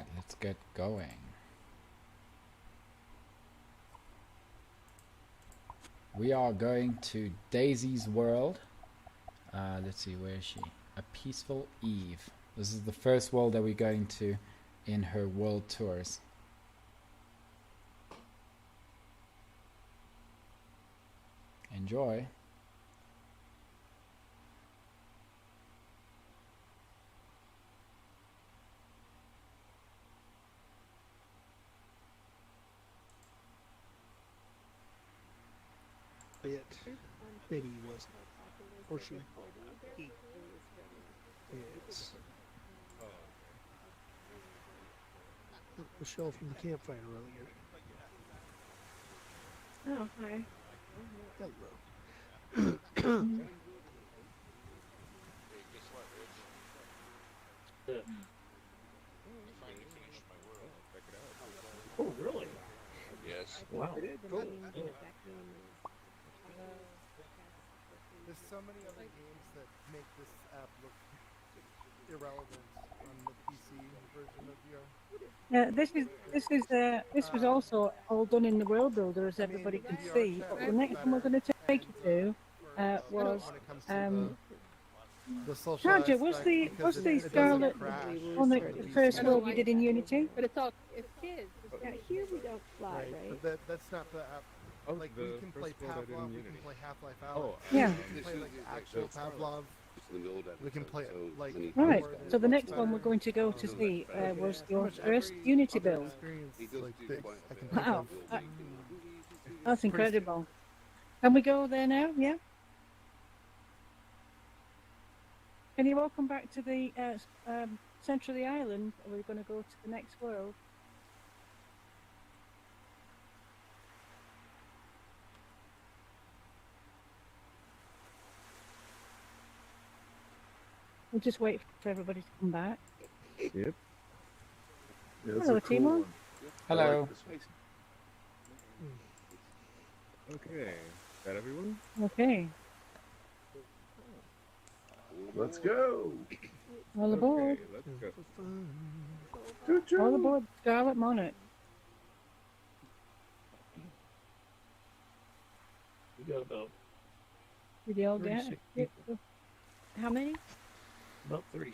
right, let's get going. We are going to Daisy's world. Let's see, where is she? A Peaceful Eve. This is the first world that we're going to in her world tours. Enjoy. Bit that he was fortunately it's Michelle from the campfire earlier. Oh, hi. Hello. Oh, really? Yes. Wow. Cool. There's so many other games that make this app look irrelevant on the PC version of VR. This was also all done in the world builder, as everybody can see. But the next one we're going to take you to was when it comes to the social Roger. aspect, Was because the it doesn't Scarlet crash on the on the first PC. world you did in Unity? But it's kids. Yeah, here we don't fly, right? But that's not the app. Oh, Like the we can play first world I did in Pavlov, we Unity. can play Half-Life Alyx. Oh, Yeah. We can play like actual Pavlov. We can play like Right. more than So the much next one we're better. going to go to see was your Pretty much first every Unity other build. experience, like, that I can think Wow, of. that's incredible. Can we go there now? Yeah. Can you all come back to the center of the island, or we're going to go to the next world? We'll just wait for everybody to come back. Yep. Yeah, Hello, Timon. one. Hello. Okay. Is that everyone? Okay. Let's go. All aboard. Okay, let's go. Choo-choo. All aboard Scarlet Monarch. We got about Did you all get 36 it? people. How many? About 30.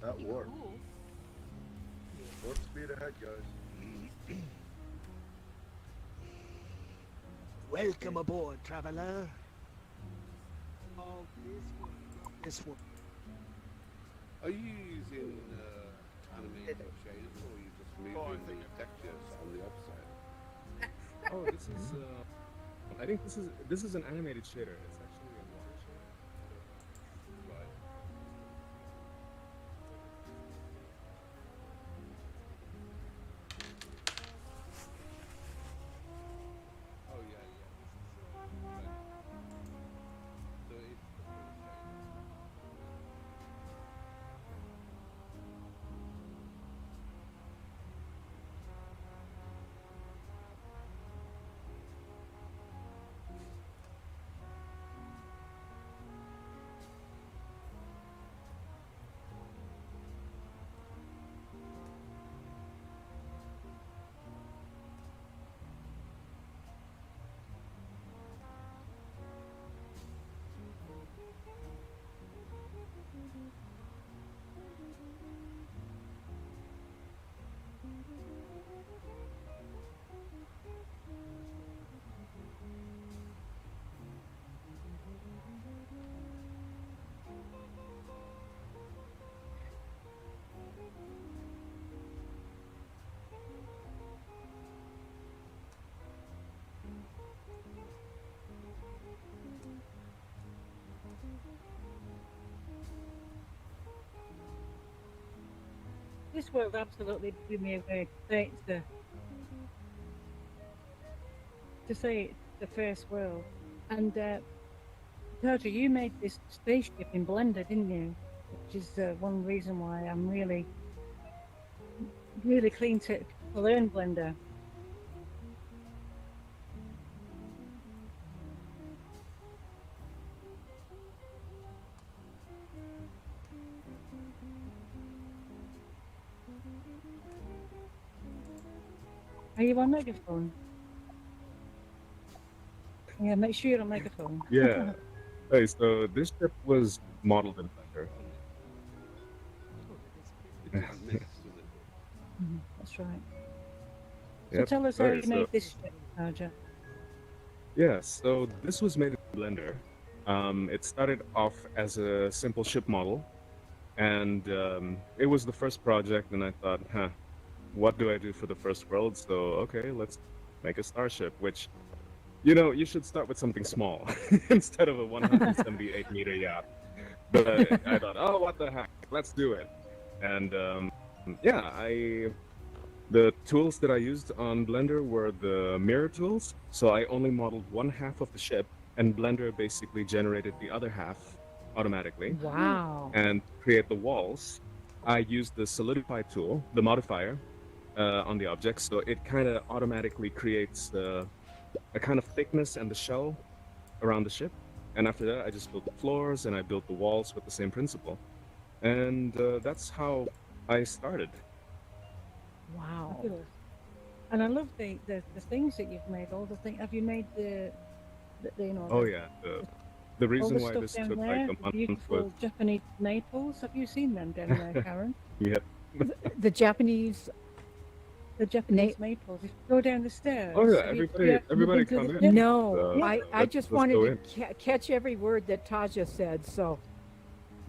That worked. Warp speed ahead, guys. Welcome aboard, traveler. This one. Are you using animated shaders, or are you just moving the textures on the upside? Oh, this is. I think this is an animated shader. It's actually a water shader. But Oh yeah, yeah. Right. So it's This world absolutely blew me away. To say it's the first world. And Sergio, you made this spaceship in Blender, didn't you? Which is one reason why I'm really really keen to learn Blender. Are you on megaphone? Yeah, make sure you're on megaphone. Yeah. Hey, so this ship was modeled in Blender. It just mixed, doesn't it? That's right. So Yep. tell us how Okay, you so made this ship, Arja. yeah, so this was made in Blender. It started off as a simple ship model, and it was the first project, and I thought, huh, what do I do for the first world? So, okay, let's make a starship, which, you know, you should start with something small instead of a 178-meter yacht. But I thought, oh, what the heck, let's do it. And yeah, the tools that I used on Blender were the mirror tools. So I only modeled one half of the ship, and Blender basically generated the other half automatically. Wow. And to create the walls, I used the solidify tool, the modifier, on the object. So it kind of automatically creates a kind of thickness and the shell around the ship. And after that, I just built the floors and I built the walls with the same principle. And that's how I started. Wow. Fabulous. And I love the things that you've made. All the things. Have you made the you know? Oh the, yeah, the all reason the why stuff this down took there, like the a month beautiful was Japanese maples. Have you seen them down there, Karen? yeah. The Japanese. The Japanese maples. If you go down the stairs. Oh yeah, have you everybody been to come the in. stairs? No, I let's just go wanted in. to catch every word that Taja said. So,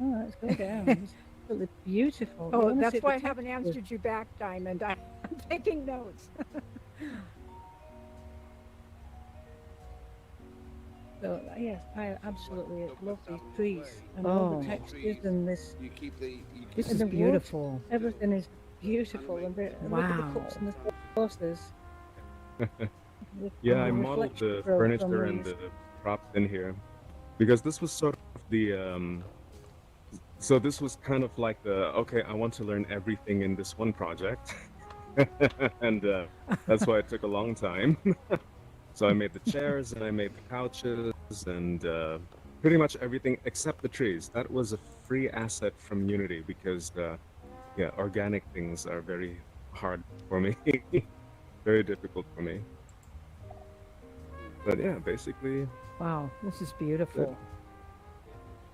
Oh, let's go down. It's absolutely beautiful. You oh, wanna see that's the why I haven't textures. answered you back, Diamond. I'm taking notes. So yes, I absolutely love these trees and Oh. all the textures and this. You keep the. You keep This And is the wood. beautiful. Everything is beautiful, and look at the Wow. cups and the saucers. Yeah, I the modeled reflection the from furniture and these. the props in here because this was sort of the so this was kind of like the okay, I want to learn everything in this one project. And that's why it took a long time. So I made the chairs and I made the couches and pretty much everything except the trees. That was a free asset from Unity because yeah, organic things are very hard for me. Very difficult for me. But yeah, basically, Wow, this is beautiful.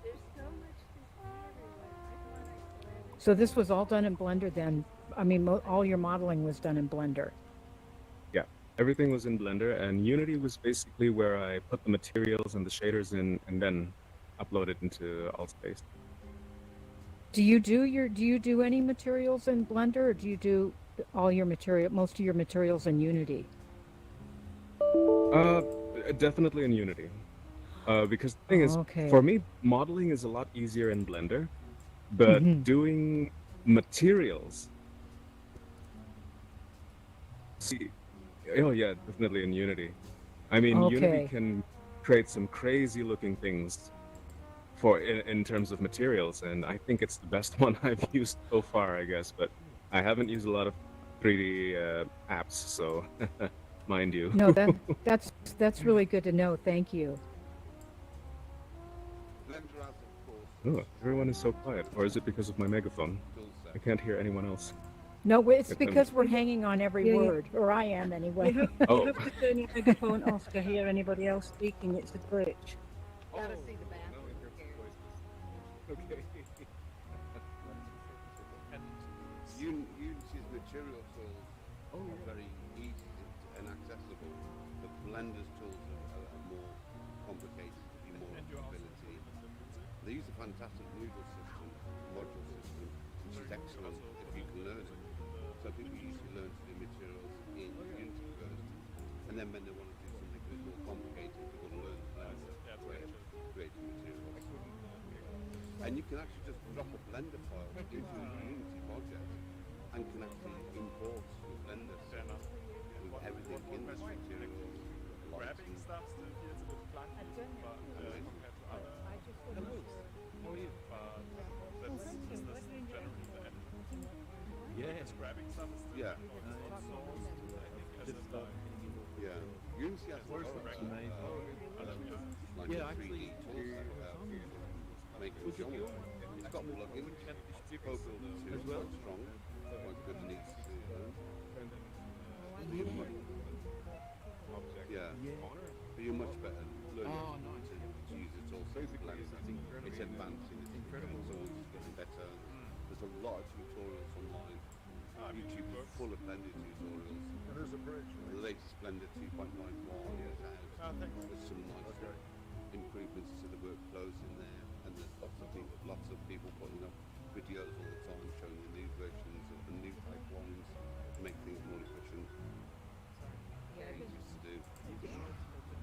There's so much to see, everyone. I thought I saw everything. So this was all done in Blender then? I mean, all your modeling was done in Blender. yeah, everything was in Blender, and Unity was basically where I put the materials and the shaders in, and then upload it into Altspace. Do you do any materials in Blender, or do you do most of your materials in Unity? Definitely in Unity, because the thing is, Okay. for me, modeling is a lot easier in Blender, but Mhm. doing materials. See, oh yeah, definitely in Unity. I mean, Unity Okay. can create some crazy looking things in terms of materials, and I think it's the best one I've used so far, I guess. But I haven't used a lot of 3D apps, so mind you. No, that's really good to know. Thank you. Blender has, of course, Oh, everyone is so quiet, or is it because of my megaphone? tool I set. can't hear anyone else. No, it's Get them. because we're hanging on every Yeah, yeah. word, or I am You anyway. have, Oh. you have to turn your megaphone off to hear anybody else speaking. It's a glitch. Gotta see the bathroom. Now I hear Here. voices. Okay. Unity's material tools are very easy and accessible, but Blender's tools are more complicated, give you more ability. They use a fantastic module system, which is excellent if you can learn it. So people usually learn to do materials in Unity first, and then when they want to do something a bit more complicated, they want to learn Blender way of creating materials. And you can actually just drop a Blender file into a Unity project and can actually import your Blender stuff with everything in this material. Grabbing stuff still feels a bit clunky, but compared to other but that's generally the end. Just grabbing stuff is still Yeah. outsourced, I think, as in like, Yeah. Unity has a lot of like a 3D tool set for making jump. It's got plugins. Co-build 2 is quite strong, quite good and easy to learn. Yeah. But you're much better learning to use it also in Blender. It's advancing, it's always getting better. There's a lot of tutorials online. YouTube is full of Blender tutorials. And there's a bridge. The latest Blender 2.51 is out. There's some nice improvements to the workflows in there, and there's lots of people putting up videos all the time showing the new versions of the new pipelines to make things more efficient. Easier to do.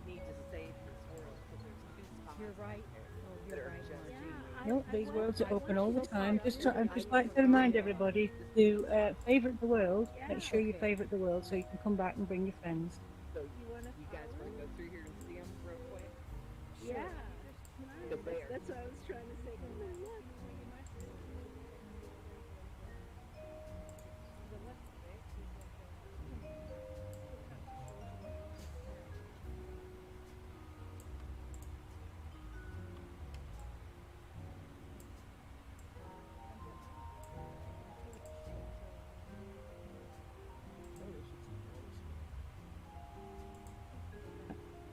Need to save this world because there's two spots. You're right. Oh, you're right, Margie. No, these worlds are open all the time. I'd just like to remind everybody to favourite the world. Make sure you favourite the world so you can come back and bring your friends. So you guys want to go through here and see them real quick? Yeah. The bear. That's what I was trying to say. Come on, look.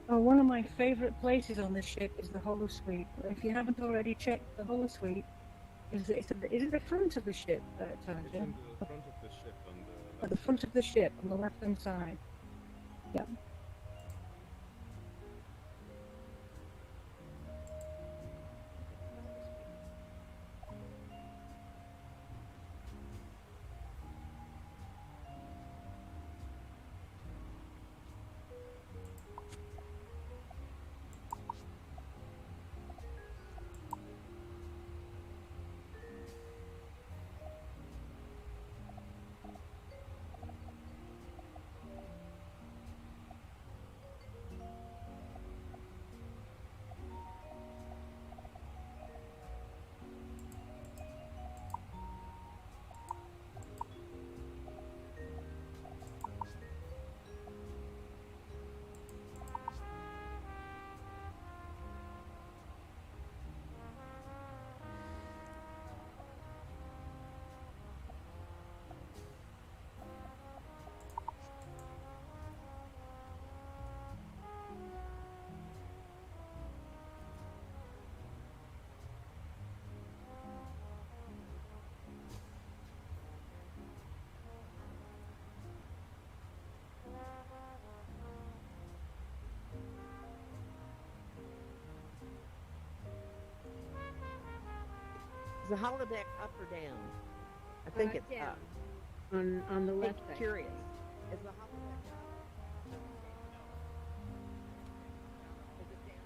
Oh, one of my favourite places on the ship is the holosuite. If you haven't already checked the holosuite, is it the front of the ship, It's Tarja? in the front of the ship on the At the front of the ship on the left-hand side. Yeah. Is the holodeck up or down? I think it's down. up. On the left I'm side. curious. Is the holodeck up? Is it down?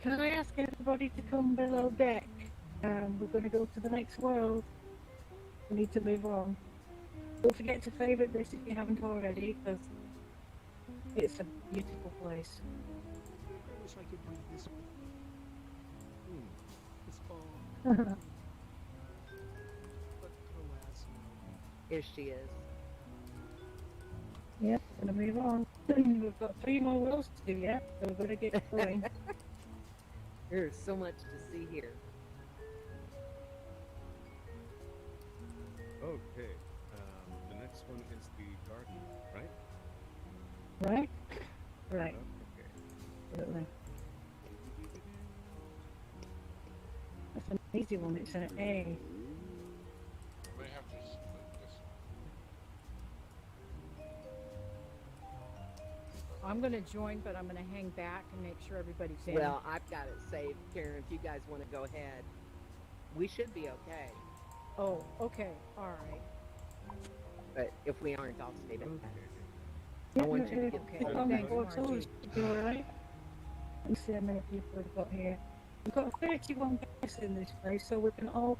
Can I ask everybody to come below deck? We're going to go to the next world. We need to move on. Don't forget to favourite this if you haven't already, because it's a beautiful place. I wish I could bring this with me. This ball. But alas, no. Here she is. Yep, gonna move on. We've got 3 more worlds to do yet, so we're gonna get going. There's so much to see here. Okay. The next one is the garden, right? Right? Right. Okay. Absolutely. That's an easy one, it's an A. We have to split this I'm going to join, but I'm going to hang back and make sure everybody's in. Well, I've got it saved, Karen. If you guys want to go ahead, we should be okay. Oh, okay. All right. But if we aren't, I'll stay back. Yeah, I want you to get okay. put on Thanks, board Margie. tools to do alright. Let's see how many people we've got here. We've got 31 guests in this place, so we can all.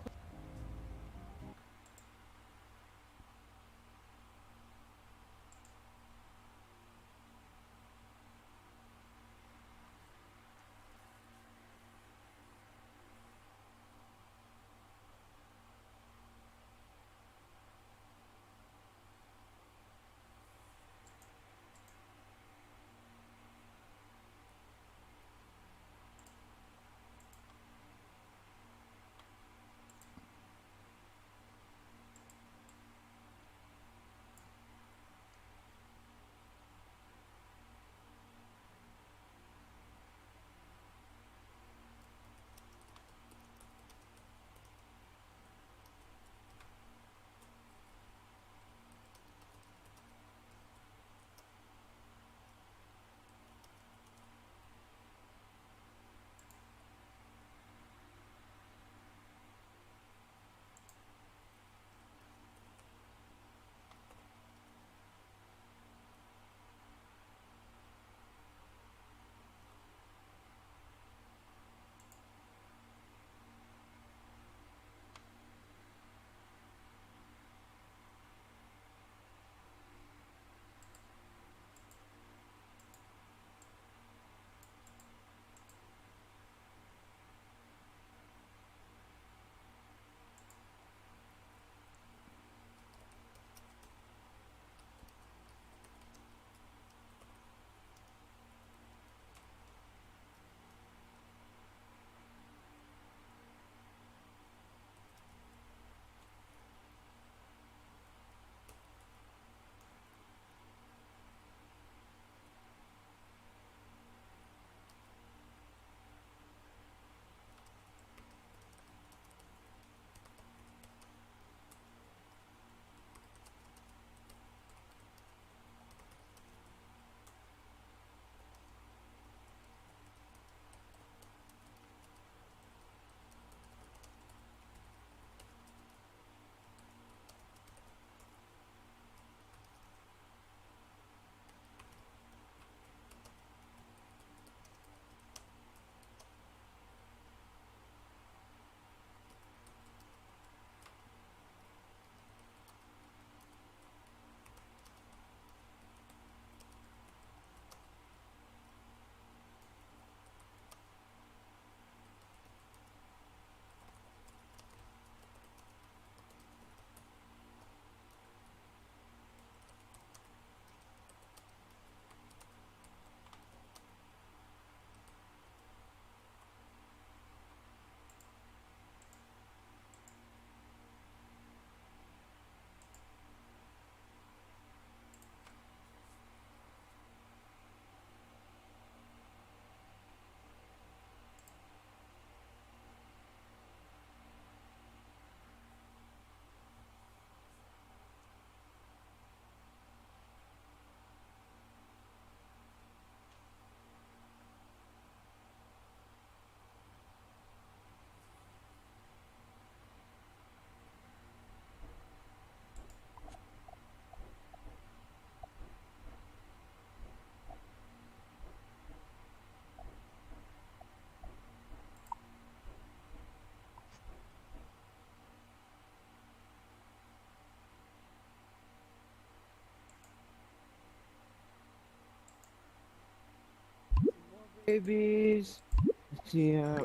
babies.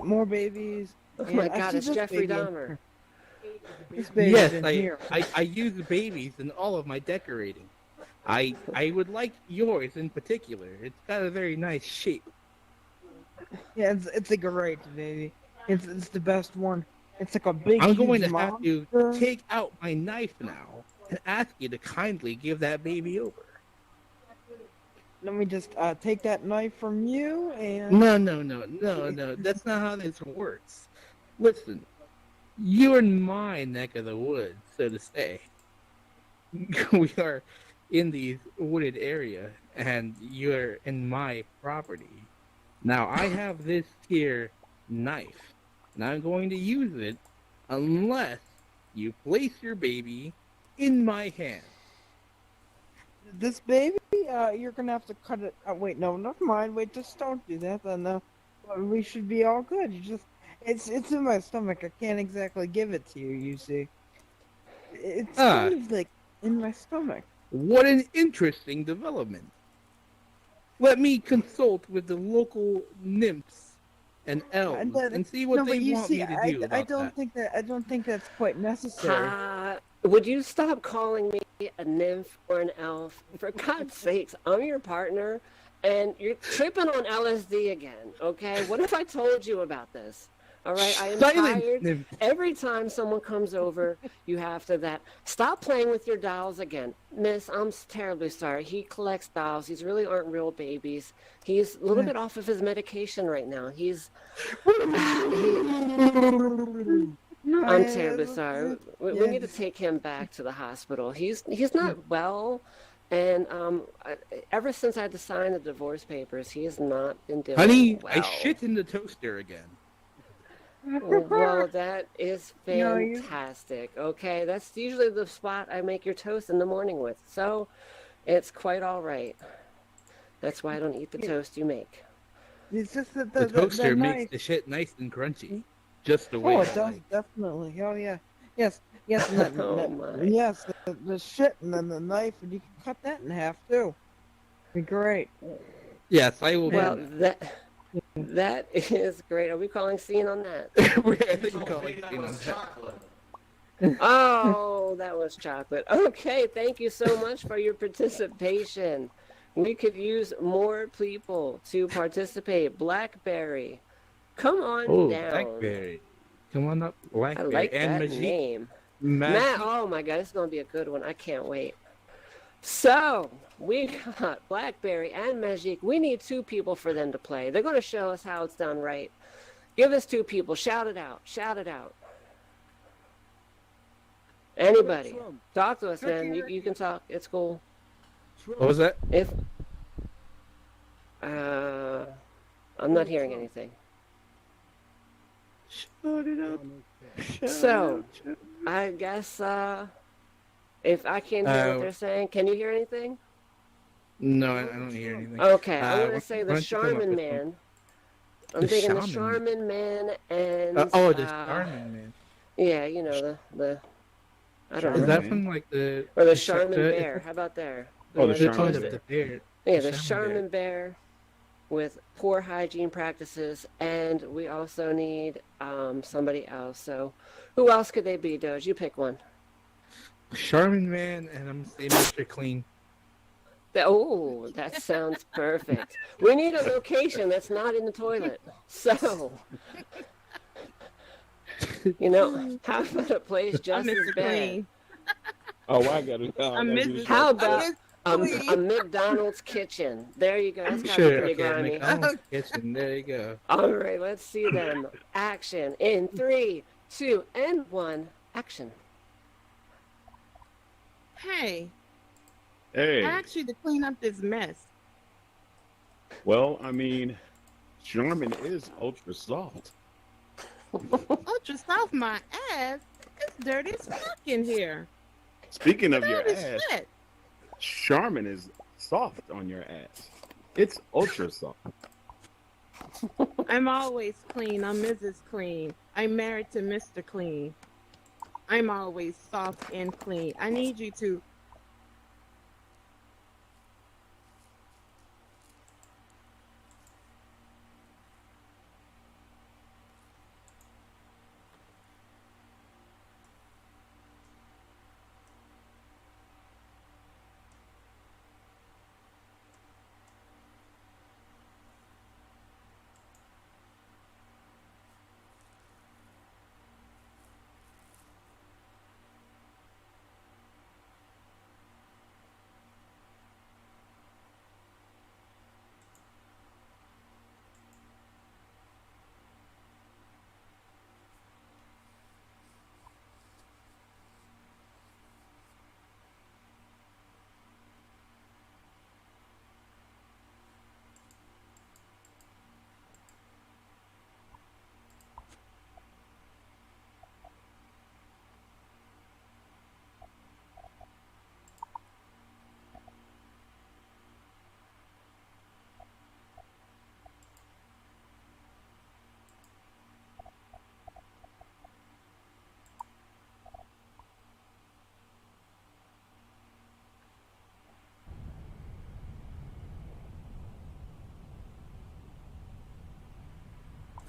More babies. Oh And my I God, see it's this Jeffrey baby in Dahmer. here. This baby's Yes, in I, here. I use babies in all of my decorating. I would like yours in particular. It's got a very nice shape. Yeah, it's a great baby. It's the best one. It's like a big, I'm huge going to have monster. to take out my knife now and ask you to kindly give that baby over. Let me just take that knife from you and. No. That's not how this works. Listen, you're in my neck of the woods, so to say. We are in the wooded area, and you're in my property. Now, I have this here knife, and I'm going to use it unless you place your baby in my hand. This baby, you're gonna have to cut it. Wait, no, never mind. Wait, just don't do that. Then we should be all good. It's in my stomach. I can't exactly give it to you. You see, it's kind of like in my stomach. What an interesting development. Let me consult with the local nymphs and elves and see what they want me to do about that. I don't think that's quite necessary. Would you stop calling me a nymph or an elf? For God's sakes, I'm your partner, and you're tripping on LSD again, okay? What if I told you about this? All right, I am tired. Every time someone comes over, you have to stop playing with your dolls again. Miss, I'm terribly sorry. He collects dolls. These really aren't real babies. He's a little bit off of his medication right now. I'm terribly sorry. We need to take him back to the hospital. He's not well, and ever since I had to sign the divorce papers, he has not been doing Honey, well. I shit in the toaster again. Well, that is fantastic. Okay, that's usually the spot I make your toast in the morning with, so it's quite all right. That's why I don't eat the toast you make. It's just that The toaster makes knife. the shit nice and crunchy, just the way Oh, I it does like. definitely. Oh yeah, yes. Yes, the shit and then the knife, and you can cut that in half too. Be great. Yes, I will. Well, that is great. Are we calling scene on that? Oh, that was chocolate. Okay, thank you so much for your participation. We could use more people to participate. Blackberry, come on down. Blackberry. Come on up, Blackberry. I like and that Magique. name. Magique. Matt, oh my God, it's going to be a good one. I can't wait. So, we got Blackberry and Magique. We need 2 people for them to play. They're going to show us how it's done right. Give us 2 people. Shout it out. Shout it out. Anybody. Talk to us, man. You can talk. It's cool. What was that? I'm not hearing anything. Shut it up. So, I guess if I can't hear what they're saying, can you hear anything? No, I don't hear anything. Okay, I'm going to say the why don't you come up Shaman with Man. I'm The thinking the Shaman Shaman Man and... the Shaman Man. Yeah, you know, the I don't know. Is that from like the... Or the Shaman Bear. How about there? Oh, the Shaman Bear. Yeah, the Shaman Bear with poor hygiene practices, and we also need somebody else. So, who else could they be, Doge? You pick one. Shaman Man, and I'm saying Mr. Clean. Oh, that sounds perfect. We need a location that's not in the toilet. So, you know, how about a place just as bad? Oh, I got it. How about a McDonald's kitchen? There you go. That's gotta be pretty grimy. McDonald's kitchen. There you go. All right, let's see them. Action in 3, 2, and 1. Action. Hey. Hey. I asked you to clean up this mess. Well, I mean, Charmin is ultra soft. Ultra soft my ass. It's dirty as fuck in here. Speaking of Dirty your as ass, shit. Charmin is soft on your ass. It's ultra soft. I'm always clean. I'm Mrs. Clean. I'm married to Mr. Clean. I'm always soft and clean. I need you to.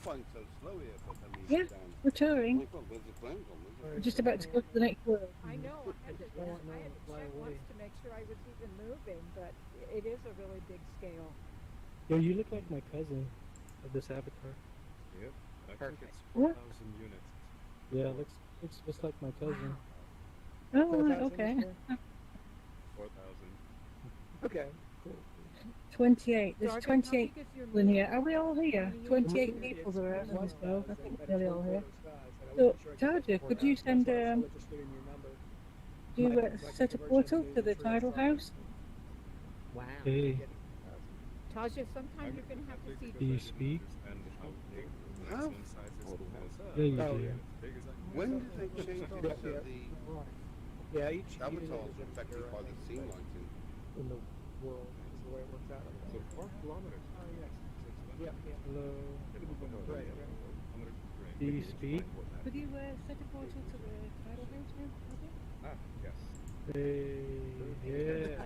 flying so slow here, but I mean, Yeah, down. we're touring. Oh my God, where's the plane gone? We're just about to go to the next world. I know. I had to check once to make sure I was even moving, but it is a really big scale. Yo, you look like my cousin of this avatar. Yep. Actually, it's What? 4,000 units. Yeah, looks just like my cousin. Oh, right, okay. 4,000. Okay, cool. 28. There's Georgia, 28 how big is your people in here. moon? Are we all here? 28 people are out on this boat. I think we're nearly all here. So, Tarja, could you send do set a portal to the tidal house? Wow. Hey, Taja, sometimes you're going to have to see. do you speak? How? Yeah, you Oh, do. yeah. When did they change it so the Yeah, each avatars unit are is affected by the scene lighting? in the world. Is the way it works out. So 4 kilometers. Yeah, yeah. Hello. Right, right. Do you speak? Could you set a portal to the tidal house now? Tarja? Ah, yes. Hey, yeah.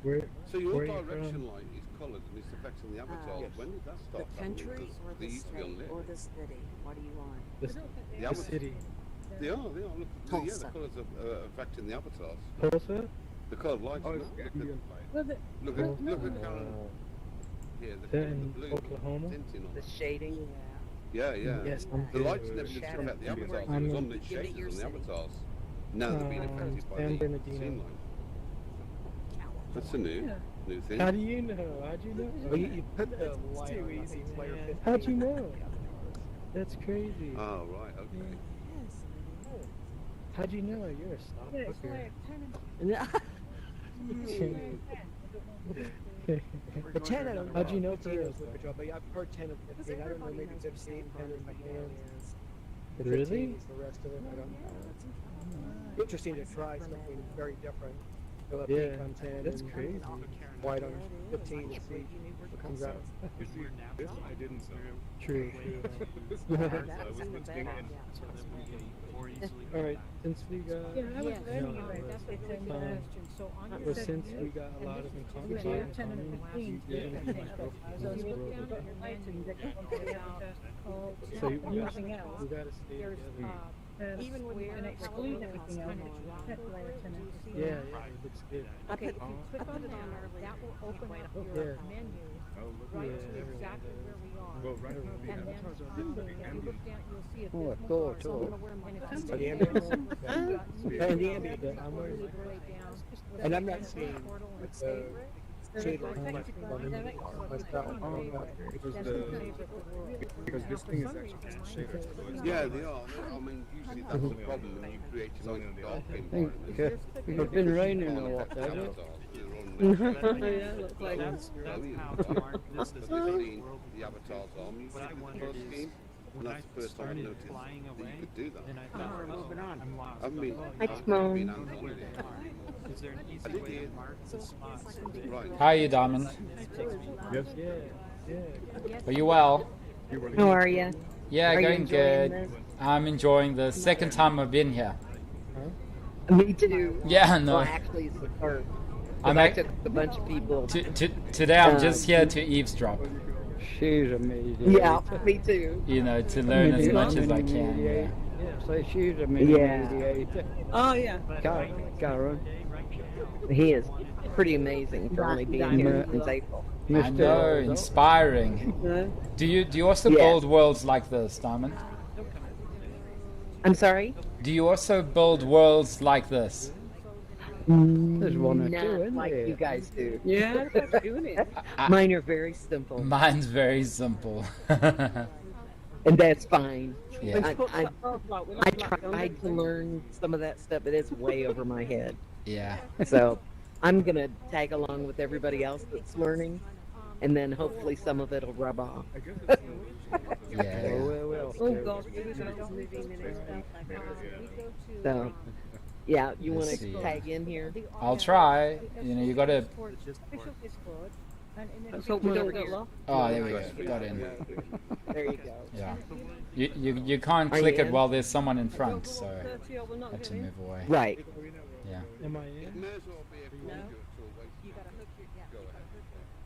Where? So your Where are you direction from? light is coloured and it's affecting the avatars. Yes. When did that The start happening? country Because or they the used to be on state lit. or the city? What do you want? The The avatars. city. They are. Look, yeah, Tulsa. the colours are affecting the avatars. Tulsa? The coloured lights. Oh, Look, it's look, ambient light. Well, the, look, well, look no. at Karen. Here, the Then blue Oklahoma? tinting on The it. shading? Yeah, yeah. Yes, I'm The good. lights never used to Shadow. affect the Ambient avatars. light. It was I'm on lit Give me shaders your on the city. avatars. Now they're being affected by San the Bernardino. scene light. That's a new thing. How do you know? How'd you know? Well, you put the light on easy, player man. 15. How'd you know? That's crazy. Oh, right, okay. How'd you know? You're a stock Yeah, it's hooker. like 10 The 10 I don't know. How'd you know 15 is for with the job, but I've heard 10 and 15. I don't know, maybe 15, 10 in my hands. The Really? 15 is the rest of it. I don't know. Interesting to try something very different. Go up Yeah, pink on 10 that's and crazy. white on 15 and see what comes out. You see, this I didn't know. True. So I was listening in. All right, since we got Yeah, I was Yes, learning no, about that's that. a really good question. So on your well, said since you- we got a lot of you incompetence were in 10 and common, 15. you're gonna be my girlfriend So in you this look world. down at your lighting that comes out called So you nothing else. gotta stay there's together. even when you and exclude everything else. That's why it's an Yeah, yeah, it looks good. Okay, if you click on that, that will open up your Yeah. menu Oh, look right at to that. exactly where we are. Well, right now the And then avatars are under, the if you ambient. look down, you'll see a Oh, bit cool, more. cool. And if Oh, you the look ambient down, one? you've got And the ambient, that I'm all wearing. the way down. And I'm not seeing Portal and the favorite. shade Like like Mexico, my they're like- style. Because That's the my favorite of the world. because Now, this for thing is some actually reason, just mine shaders. says So it's Yeah, not- they are. I mean, usually that's the problem when you create a nice dark environment. It's been raining a lot, hasn't it? Yeah, looks like That's how dark this is. The avatars are music What I in the wondered colour is, scheme. And when that's I the first time I started noticed flying that away, you could do that. then I thought, we're moving on. I'm lost. I've been, Thanks, I've Mom. been on holiday. Is there an easy way to mark the spots so that Right. How are you, Diamond? Yes. Yeah. Are you well? How are you? Yeah, Are you going enjoying good. this? I'm enjoying the second time I've been here. Me too. Yeah, no. Well, actually, it's the third. I'm I ac- took a bunch of people. Today I'm just here to eavesdrop. She's a mediator. Yeah, me too. You know, to learn as much as I can. Yeah. So she's a Yeah. mediator. Oh yeah. Karen. He is pretty amazing for only being here Diamond. since April. I know, inspiring. Do you also Yes. build worlds like this, Diamond? I'm sorry? Do you also build worlds like this? There's one or Not two, isn't like there? you guys do. Yeah, I'm doing it. Mine are very simple, Mine's very simple. and that's fine. Yeah. I tried to learn some of that stuff, but it's way over my head. Yeah. So I'm gonna tag along with everybody else that's learning, and then hopefully some of it'll rub off. Yeah. Oh, God. So, yeah, you want Let's to see. tag in here? I'll try. You know, you gotta. Official Discord. And in Let's hope we don't get lost. Oh, there we go. Got in. There you go. Yeah. You can't Are you click it in? while there's someone in front, so I had to move away. Right. Yeah. Am I It in? may as well be a conduit to a waste. You gotta hook your Go ahead.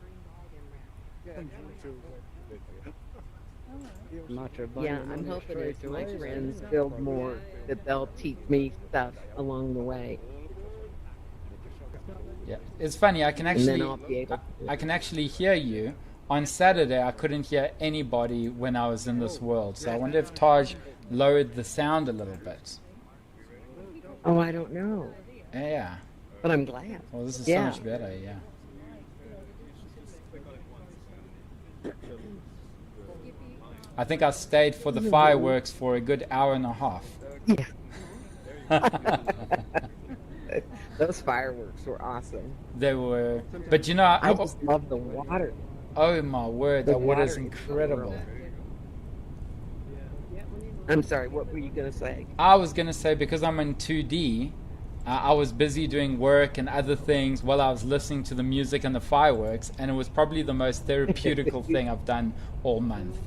green light in there. Yeah, Yeah, I'm hoping as my friends build more, that they'll teach me stuff along the way. Yeah, it's funny. I can And then actually, I'll be able to. I can actually hear you. On Saturday, I couldn't hear anybody when I was in this world. So I wonder if Taj lowered the sound a little bit. Oh, I don't know. Yeah. But I'm glad. Well, this is Yeah. so much better. Yeah. I think I stayed for the fireworks for a good hour and a half. Yeah. Those fireworks were awesome. They were, but you know, I just love the water. Oh my word, The that water is water is incredible. I'm sorry, what were you going to say? I was going to say, because I'm in 2D, I was busy doing work and other things while I was listening to the music and the fireworks, and it was probably the most therapeutical thing I've done all month.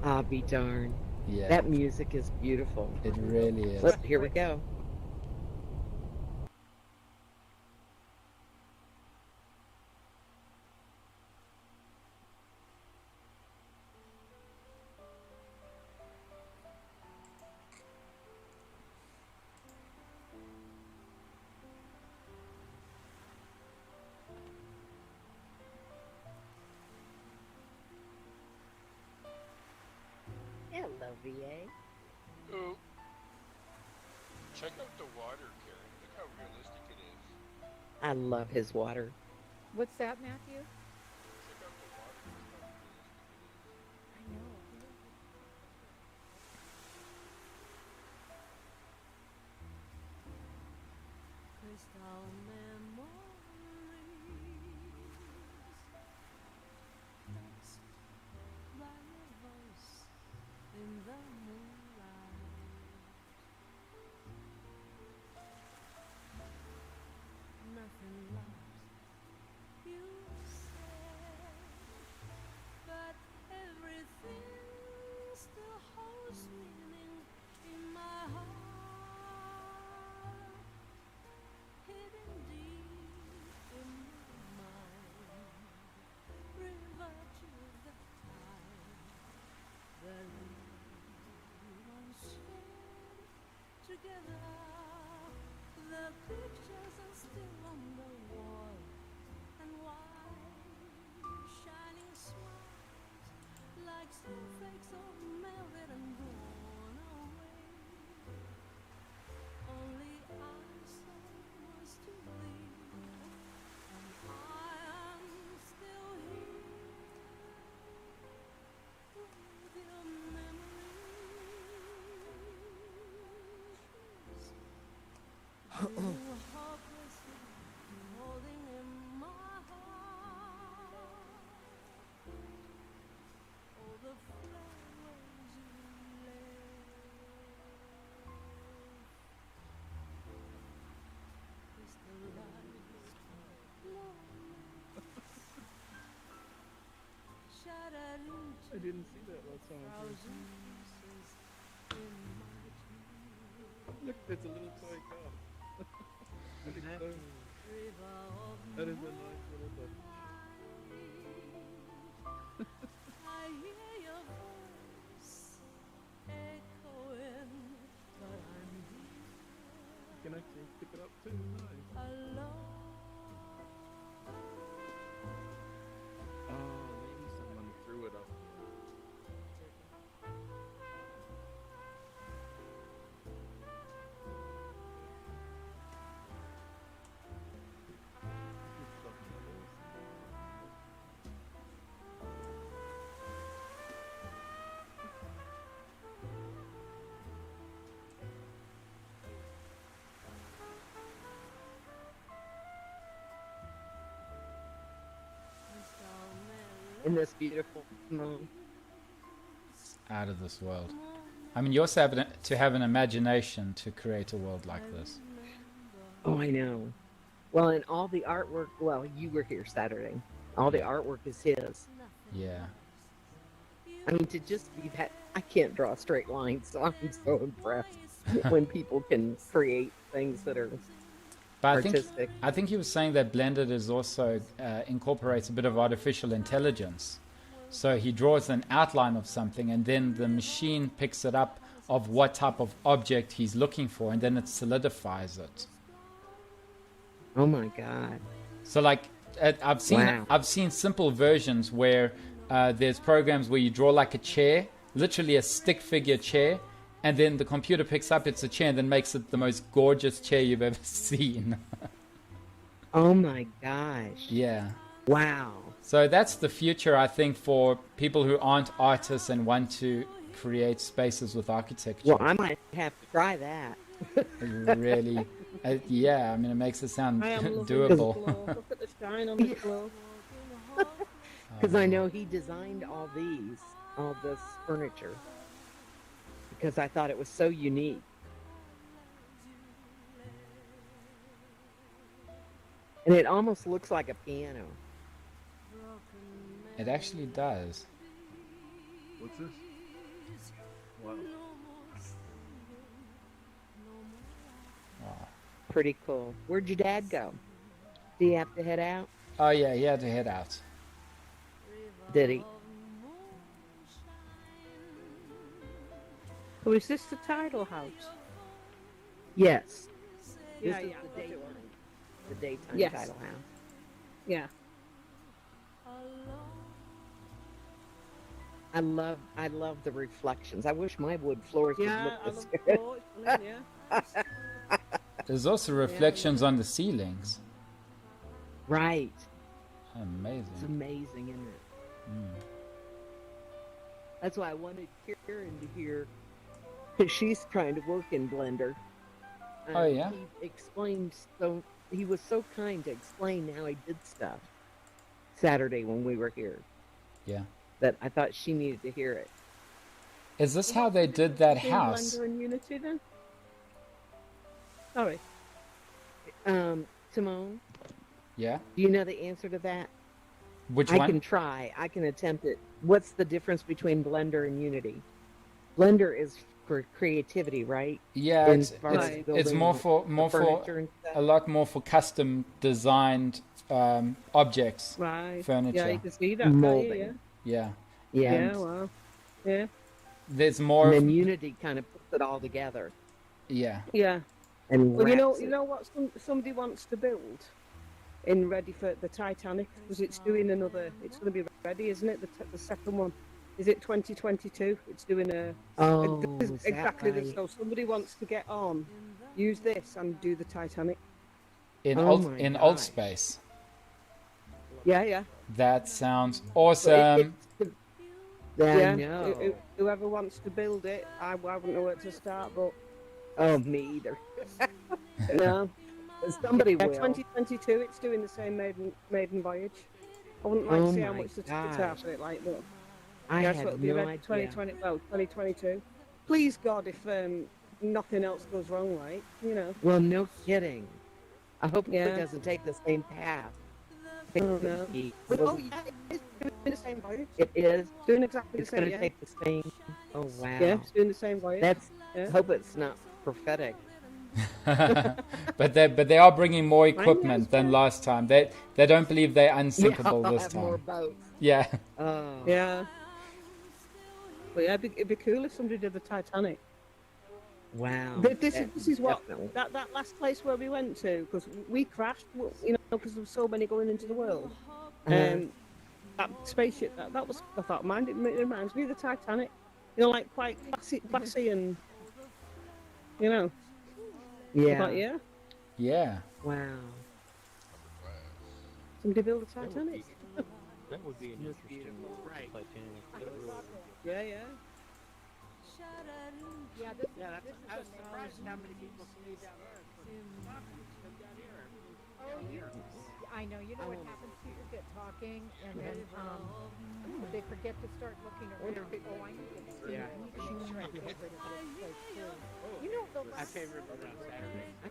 I'll be darned. Yeah. That music is beautiful. It really is. Look, here we go. Hello, VA. Oh. Check out the water, Karen. Look how realistic it is. I love his water. What's that, Matthew? Check out the water. Look how realistic I know. Crystal memories danced by your voice in the moonlight. Nothing lost, you said, but everything still holds meaning in my heart. Hidden deep in my mind, river to the tide that we once shared together. The pictures are still on the wall, and why shining smiles like snowflakes all melted and gone away. Only I saw was to leave, and I am still here with your memories. You hopelessly holding in my heart all the flowers you left. I didn't see that last time I was here. Look, there's a little toy car. That is a nice little toy. I hear your voice echoing, but I'm here. You can actually pick it up too. Nice. Alone. Oh, maybe someone threw it up. In this beautiful moon. Out of this world. I mean, you also have to have an imagination to create a world like this. Oh, I know. Well, and all the artwork, well, you were here Saturday. All the artwork is his. Yeah. I mean, to just be that, I can't draw straight lines, so I'm so impressed when people can create things that are But artistic. I think he was saying that Blended is also incorporates a bit of artificial intelligence. So he draws an outline of something, and then the machine picks it up of what type of object he's looking for, and then it solidifies it. Oh my God. So like I've seen Wow. I've seen simple versions where there's programs where you draw like a chair, literally a stick figure chair, and then the computer picks up it's a chair and then makes it the most gorgeous chair you've ever seen. Oh my gosh. Yeah. Wow. So that's the future, I think, for people who aren't artists and want to create spaces with architecture. Well, I might have to try that. Really, yeah. I mean, it makes it sound I am loving doable. this floor. Look at the shine on the floor. Because I know he designed all this furniture. Because I thought it was so unique. And it almost looks like a piano. It actually does. What's this? Wow. Wow. Pretty cool. Where'd your dad go? Did he have to head out? Oh yeah, he had to head out. Did he? So is this the tidal house? Yes. Yeah, This is yeah. the daytime Yes. title house. Yeah. I love the reflections. I wish my wood floors Yeah, would I look love this the good. floor. It's brilliant, yeah. There's also reflections on the ceilings. Right. It's Amazing. amazing, isn't it? Mm. That's why I wanted Karen to hear, because she's trying to work in Blender. Oh, yeah? He explained he was so kind to explain how he did stuff Saturday when we were here, Yeah. that I thought she needed to hear it. Is this how they did that Between house? Blender and Unity then? Sorry. Timon, Yeah. do you know the answer to that? Which I one? can try. I can attempt it. What's the difference between Blender and Unity? Blender is for creativity, right? Yeah, In it's far as it's building more for the furniture and stuff. a lot more for custom designed objects, Right. furniture. Yeah, you can see that. can't you? Molding. Yeah. Yeah. Yeah, wow. Yeah. There's more. And then Unity kind of puts it all together. Yeah. Yeah. And Well, you wraps it. know what somebody wants to build in ready for the Titanic, because it's doing another. It's going to be ready, isn't it? The second one. Is it 2022? It's doing Oh, this- is that exactly this. right? So somebody wants to get on, use this and do the Titanic. In Oh old my in gosh. old space. Yeah, yeah. That sounds But awesome. I know. Whoever wants to build it, I wouldn't know where to start, but Oh, me either. no. Somebody Yeah, will. 2022. It's doing the same maiden voyage. I wouldn't like Oh to see how my much the gosh. tickets are for it, like, but I yeah, it's had got to be no ready idea. 2020. Well, 2022. Please God, if nothing else goes wrong, right? You know. Well, no kidding. I hope Yeah. it doesn't take the same path. Oh, no. Oh, yeah, it's doing the same voyage. It is. It's doing exactly It's the going same. to Yeah. take the same. Oh wow. Yeah, it's doing the same voyage. That's. Yeah. Hope it's not prophetic. but they are bringing more equipment than last time. They don't believe they're unsinkable I'll this have time. more boats. Yeah. Oh. Yeah. But yeah, it'd be cool if somebody did the Titanic. Wow. This is what Definitely. that last place where we went to, because we crashed, you know, because there were so many going into the world. That spaceship, that was, I thought, it reminds me of the Titanic. You know, like quite classy and, you know. Yeah. I thought, yeah, Yeah. Wow. somebody build a Titanic. That would be an interesting Titanic. Yeah, yeah. Yeah, I was surprised how many people stay down there. I know. You know what happens? People get talking, and then they forget to start looking around. Oh, I need to see. Yeah. I need to make sure I get rid of this place too. You know, the I last favorite it on Saturday. I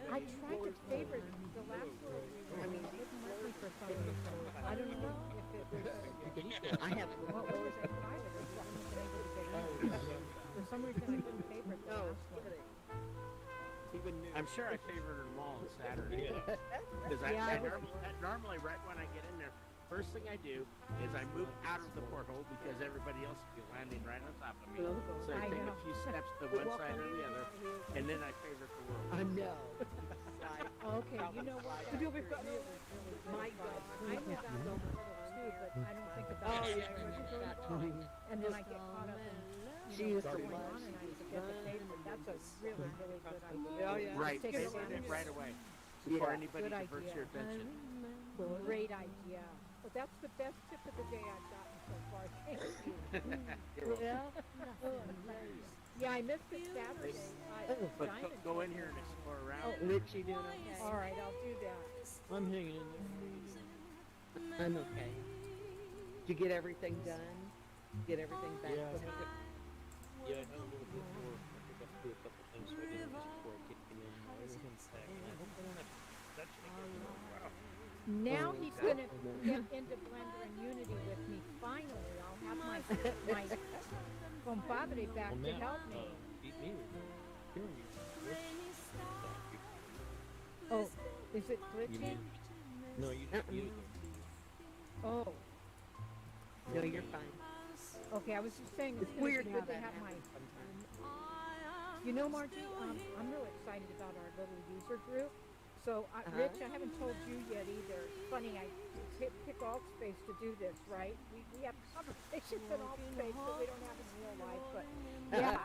tried to favorite the last one. I mean, it didn't let me for some reason. I don't know if it was. I have. What was it? Private or something? I wasn't able to get in. For some reason, I couldn't favorite the last one. I'm sure I favored them all on Saturday. Because Yeah, I normally, right when I get in there, first thing I do is I move out of the porthole because everybody else will be landing right on top of me. So I take a few steps to one side or the other, and then I favorite the world. I know. Okay, you know what? That's really, really My good. God. I know that a little too, but I don't think about Oh, it yeah, that time. And then I get caught up in She you know, used what's to going love on, and I forget to pay for it. That's a really, really good idea. Oh, yeah. Right, Take favorite advantage it of right it. away before Yeah. anybody Good diverts idea. your attention. Great idea. Well, that's the best tip of the day I've gotten so far. Thank you. You're welcome. Yeah, I missed it Saturday. But Diamond go in told here me and about explore it. around. Richie doing okay? All right, I'll do that. I'm hanging in there. I'm okay. Did you get everything done? Get everything back? Yeah. put together? Yeah, I had a little bit more. I forgot to do a couple things so I didn't just before I kicked in. Everything's back. And I hope I don't have to touch it again. Wow. Now he's going to get into Blender and Unity with me. Finally, I'll have my compadre back to help me. Beat me with hearing you. Oh, is it glitching? No, you just muted me. Oh. No, you're fine. Okay, I was just saying it's weird good how to that have my. happens sometimes. You know, Margie, I'm really excited about our little user group. So, Rich, I haven't told you yet either. It's funny, I pick Altspace to do this, right? We have conversations in Altspace that we don't have in real life. But yeah,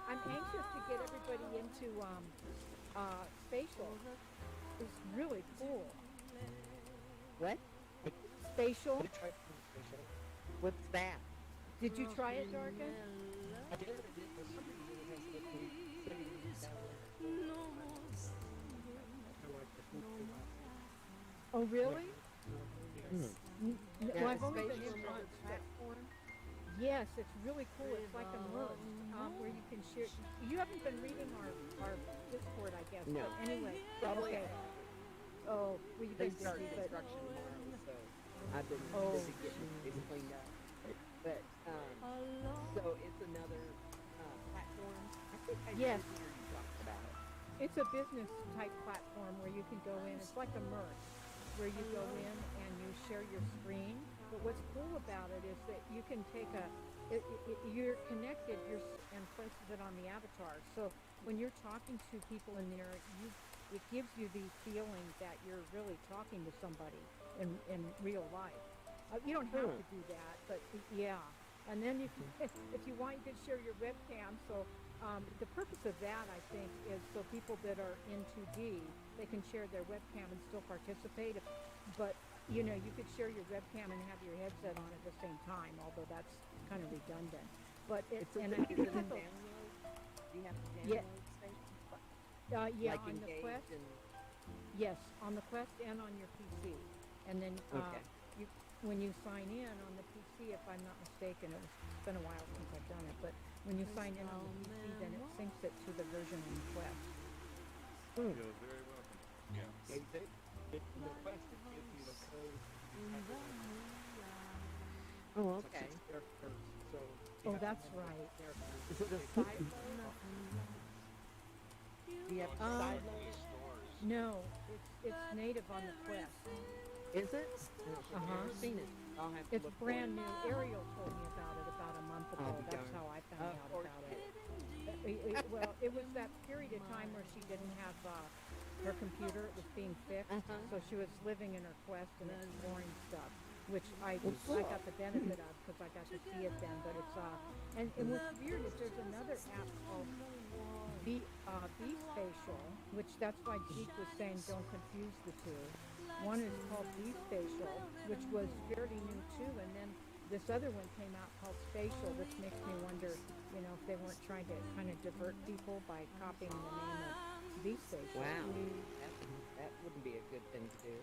I'm anxious to get everybody into spatial. It's really cool. What? Spatial. What's that? Did you try it, Dargan? I did. For some reason, it has let me Oh, really? Yeah, Well, I've only been spatial in once. platform. Yes, it's really cool. It's like a merge where you can share. You haven't been reading our Discord, I guess. No. But anyway, Probably. okay. Oh, well, you've They been start busy, but construction tomorrow, so I've been busy getting it cleaned up. But so it's another platform. I think I Yes. did hear you talk about it. it's a business type platform where you can go in. It's like a merge where you go in and you share your screen. But what's cool about it is that you can take you're connected and places it on the avatar. So when you're talking to people in there, it gives you the feeling that you're really talking to somebody in real life. You don't have to do that, but yeah. And then if you want, you can share your webcam. So the purpose of that, I think, is so people that are in 2D, they can share their webcam and still participate. But you know, you could share your webcam and have your headset on at the same time, although that's kind of redundant. But it's and I think Is it a people, download? Do you have to Yeah. download Spatial? yeah, Like on the Engage Quest. and Yes, on the Quest and on your PC. And then Okay. when you sign in on the PC, if I'm not mistaken, it's been a while since I've done it, but when you sign in on the PC, then it syncs it to the version on the Quest. You're very welcome. Yeah. The Quest it gives you the code. Oh, It's like okay. 6 characters, so you Oh, have to that's remember right. the characters. Is it a side load? Do you have to side load? No, it's native on the Quest. Is it? I've Uh-huh. never seen it. I'll have to It's look for brand it. new. Ariel told me about it about a month ago. I'll be That's darned. how I found Of out course about you it. Well, it was that period of time where she didn't have her computer. It was being fixed, so she was living in her Quest and exploring stuff, which I got the benefit of because I got to see it then. But it's and what's weird is there's another app called Spatial, which that's why Zeke was saying don't confuse the two. One is called Spatial, which was fairly new too, and then this other one came out called Spatial, which makes me wonder, you know, if they weren't trying to kind of divert people by copying the name of Spatial. Wow. That wouldn't be a good thing to do.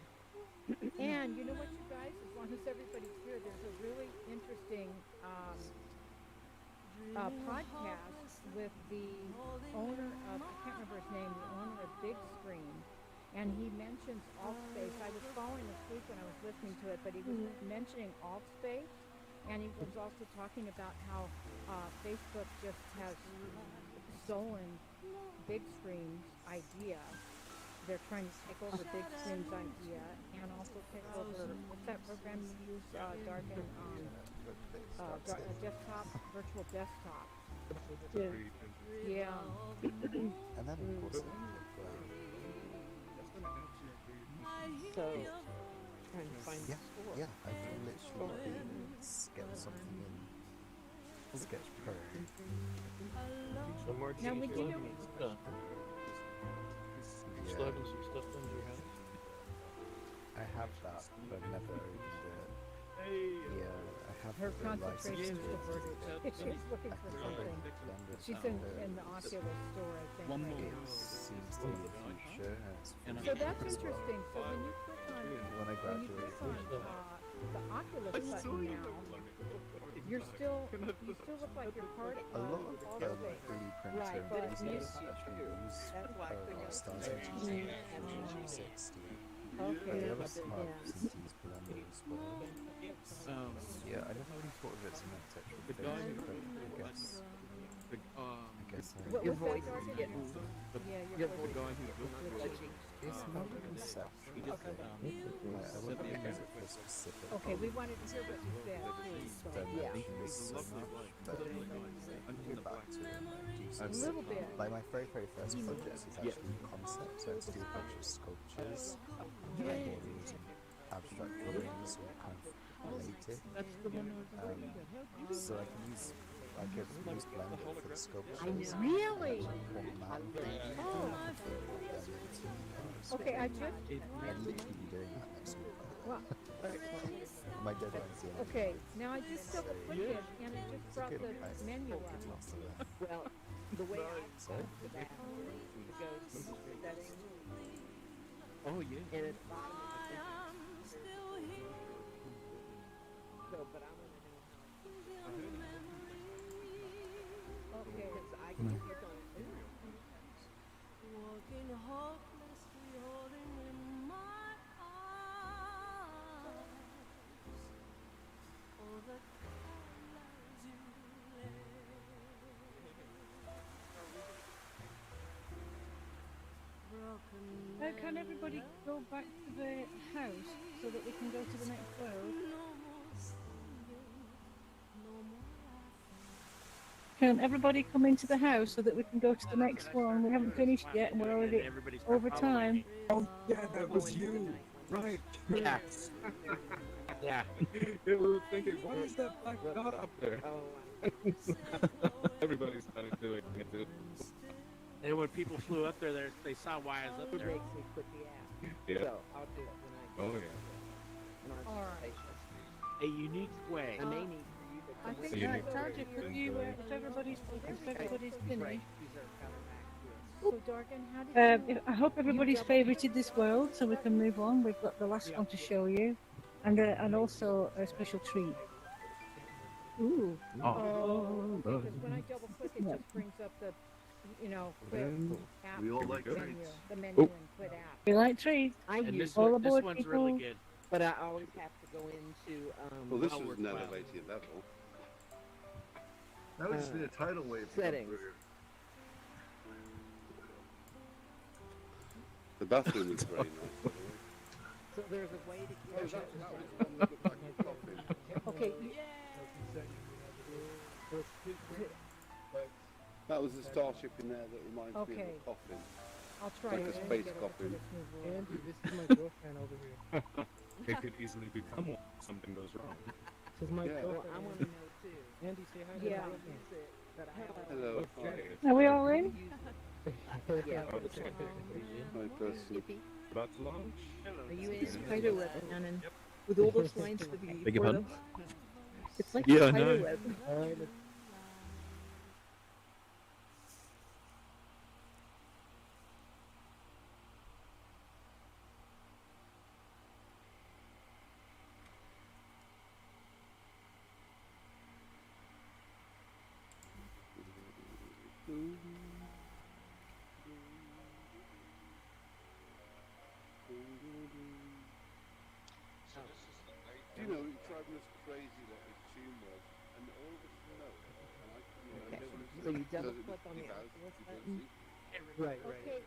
And you know what, you guys, as long as everybody's here, there's a really interesting podcast with the owner of, I can't remember his name, the owner of Big Screen, and he mentions Altspace. I was falling asleep when I was listening to it, but he was mentioning Altspace, and he was also talking about how Facebook just has stolen Big Screen's idea they're trying to take over big screens idea and also take over what's that program you use, Dargan? Desktop, virtual desktop. Yeah. And then of course, So, trying to find the score. yeah, I've literally been sketch something in Sketch Pro. Now, would you know? Still having some stuff under your house? I have that, but never opened it. Yeah, I have Her the concentration is license diverted. She's looking for something. She's in the Oculus store, I think. One right more. now. Seems to be the future. So that's interesting. So when you click on when I graduate, the Oculus button now, you still look like you're part of a lot of all of it. 3D printer Right, but it business is actually use Stars Engine 360. Okay. The other smart cities blender as well. Yeah, I never really thought of it as an architectural thing, but I guess Your voice is getting. Your voice is glitching. it's not conceptual. I wouldn't use it for specific. Okay, we wanted to hear what you said. There's so much that I can go back to and do A something. little bit. Like my very first project is actually concept, so it's to do a bunch of sculptures, models, and abstract drawings, all kind of related. So I can use Blender for the sculptures. Really? Print them out. Okay, I just. I'd literally be doing that next week. Well, My deadline's the end. okay, now I just double clicked it and it just brought the menu up. Well, the way I go to that, it goes to settings. Oh yeah. And it's bottom of the so, but I want to know how. Okay. Because I can click on it. Walking hopelessly, holding in my arms all the colors you lay. Can everybody go back to the house so that we can go to the next world? Can everybody come into the house so that we can go to the next one? We haven't finished yet and we're already over time. Oh, yeah, that was you. Right. Yes. Yeah. We were thinking, what is that black dot up there? Everybody's started doing it too. And when people flew up there, they saw why I was up It there. makes me put the app. Yeah. So I'll do it when I Oh, get yeah. All right. A unique way. I may need for you to I come think over that here. Target, if everybody's finished. So, Dargan, how did I hope everybody's favorited this world so we can move on. We've got the last one to show you, and also a special treat. Ooh. Oh, because when I double click, it just brings up the, quit app We all like menu, treats. the menu and quit app. We like treats. I And use this, all one, this aboard, one's people. really good. but I always have to go into Well, this Well was an worthwhile. elevated level. That would just be a tidal wave. settings. The bathroom is very nice, by the way. So there's a way to Oh, keep that was one that looked like a coffin. Okay, That was the starship in there that reminds me of Okay. a coffin. I'll try Like a it. space Get it coffin. to this new world. Andy, this is my girlfriend over here. It could easily become one if something goes wrong. This is my Yeah. Well, girlfriend. I want to know too. Andy, say hi to Yeah. my I girlfriend. use it, but I have Hello. Okay. Are we all in? Yeah. Okay. My person. About to launch? Are you in spiderweb, Shannon? With all those lines to be Beg your for pardon? them? It's like Yeah, I know. spiderweb. Alright, let's So this is the night. Do you know, it's driving us crazy what this tune was, and all of us know, and I couldn't remember it. So you double Because it click was on the devout, Oculus you button. don't see. Right, right. Okay,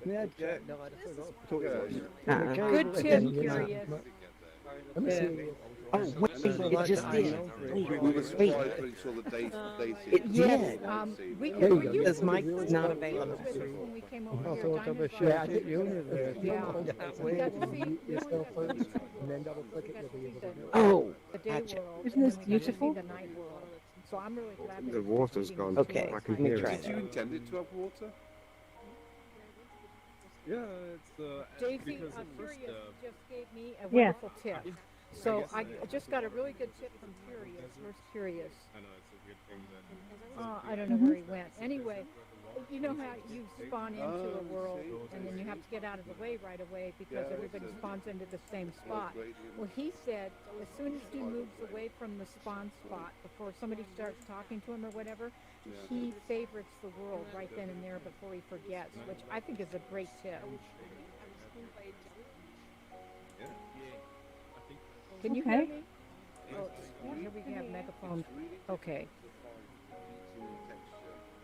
Yeah, Jack. No, I forgot. Good tip, Curious. Let me see. Oh, wait, it just did. We were surprised when you saw the day It Yes, did. we There were you go. you This mic were is not you available. with us when we came over Oh, here? so what Dinah's type of on shit? it. Yeah, you were there. Yeah. Yeah. We got to see. You still first, and then double click it, you'll be able to do it. Oh, the day gotcha. world. Isn't this and then we got to see beautiful? the night world. So I'm really glad that The it's water's being gone. Okay, I can let me hear try it. Did you intend it to have water? Yeah, it's Daisy, because it was Curious just gave me a Yeah. wonderful tip. So I just got a really good tip from Curious. Where's Curious? I know it's a good thing that. I don't know where he went. Anyway, you know how you spawn into a world and then you have to get out of the way right away because everybody spawns into the same spot. Well, he said as soon as he moves away from the spawn spot before somebody starts talking to him or whatever, he favorites the world right then and there before he forgets, which I think is a great tip. Can you hear Okay. me? Oh, here we have megaphone. Okay.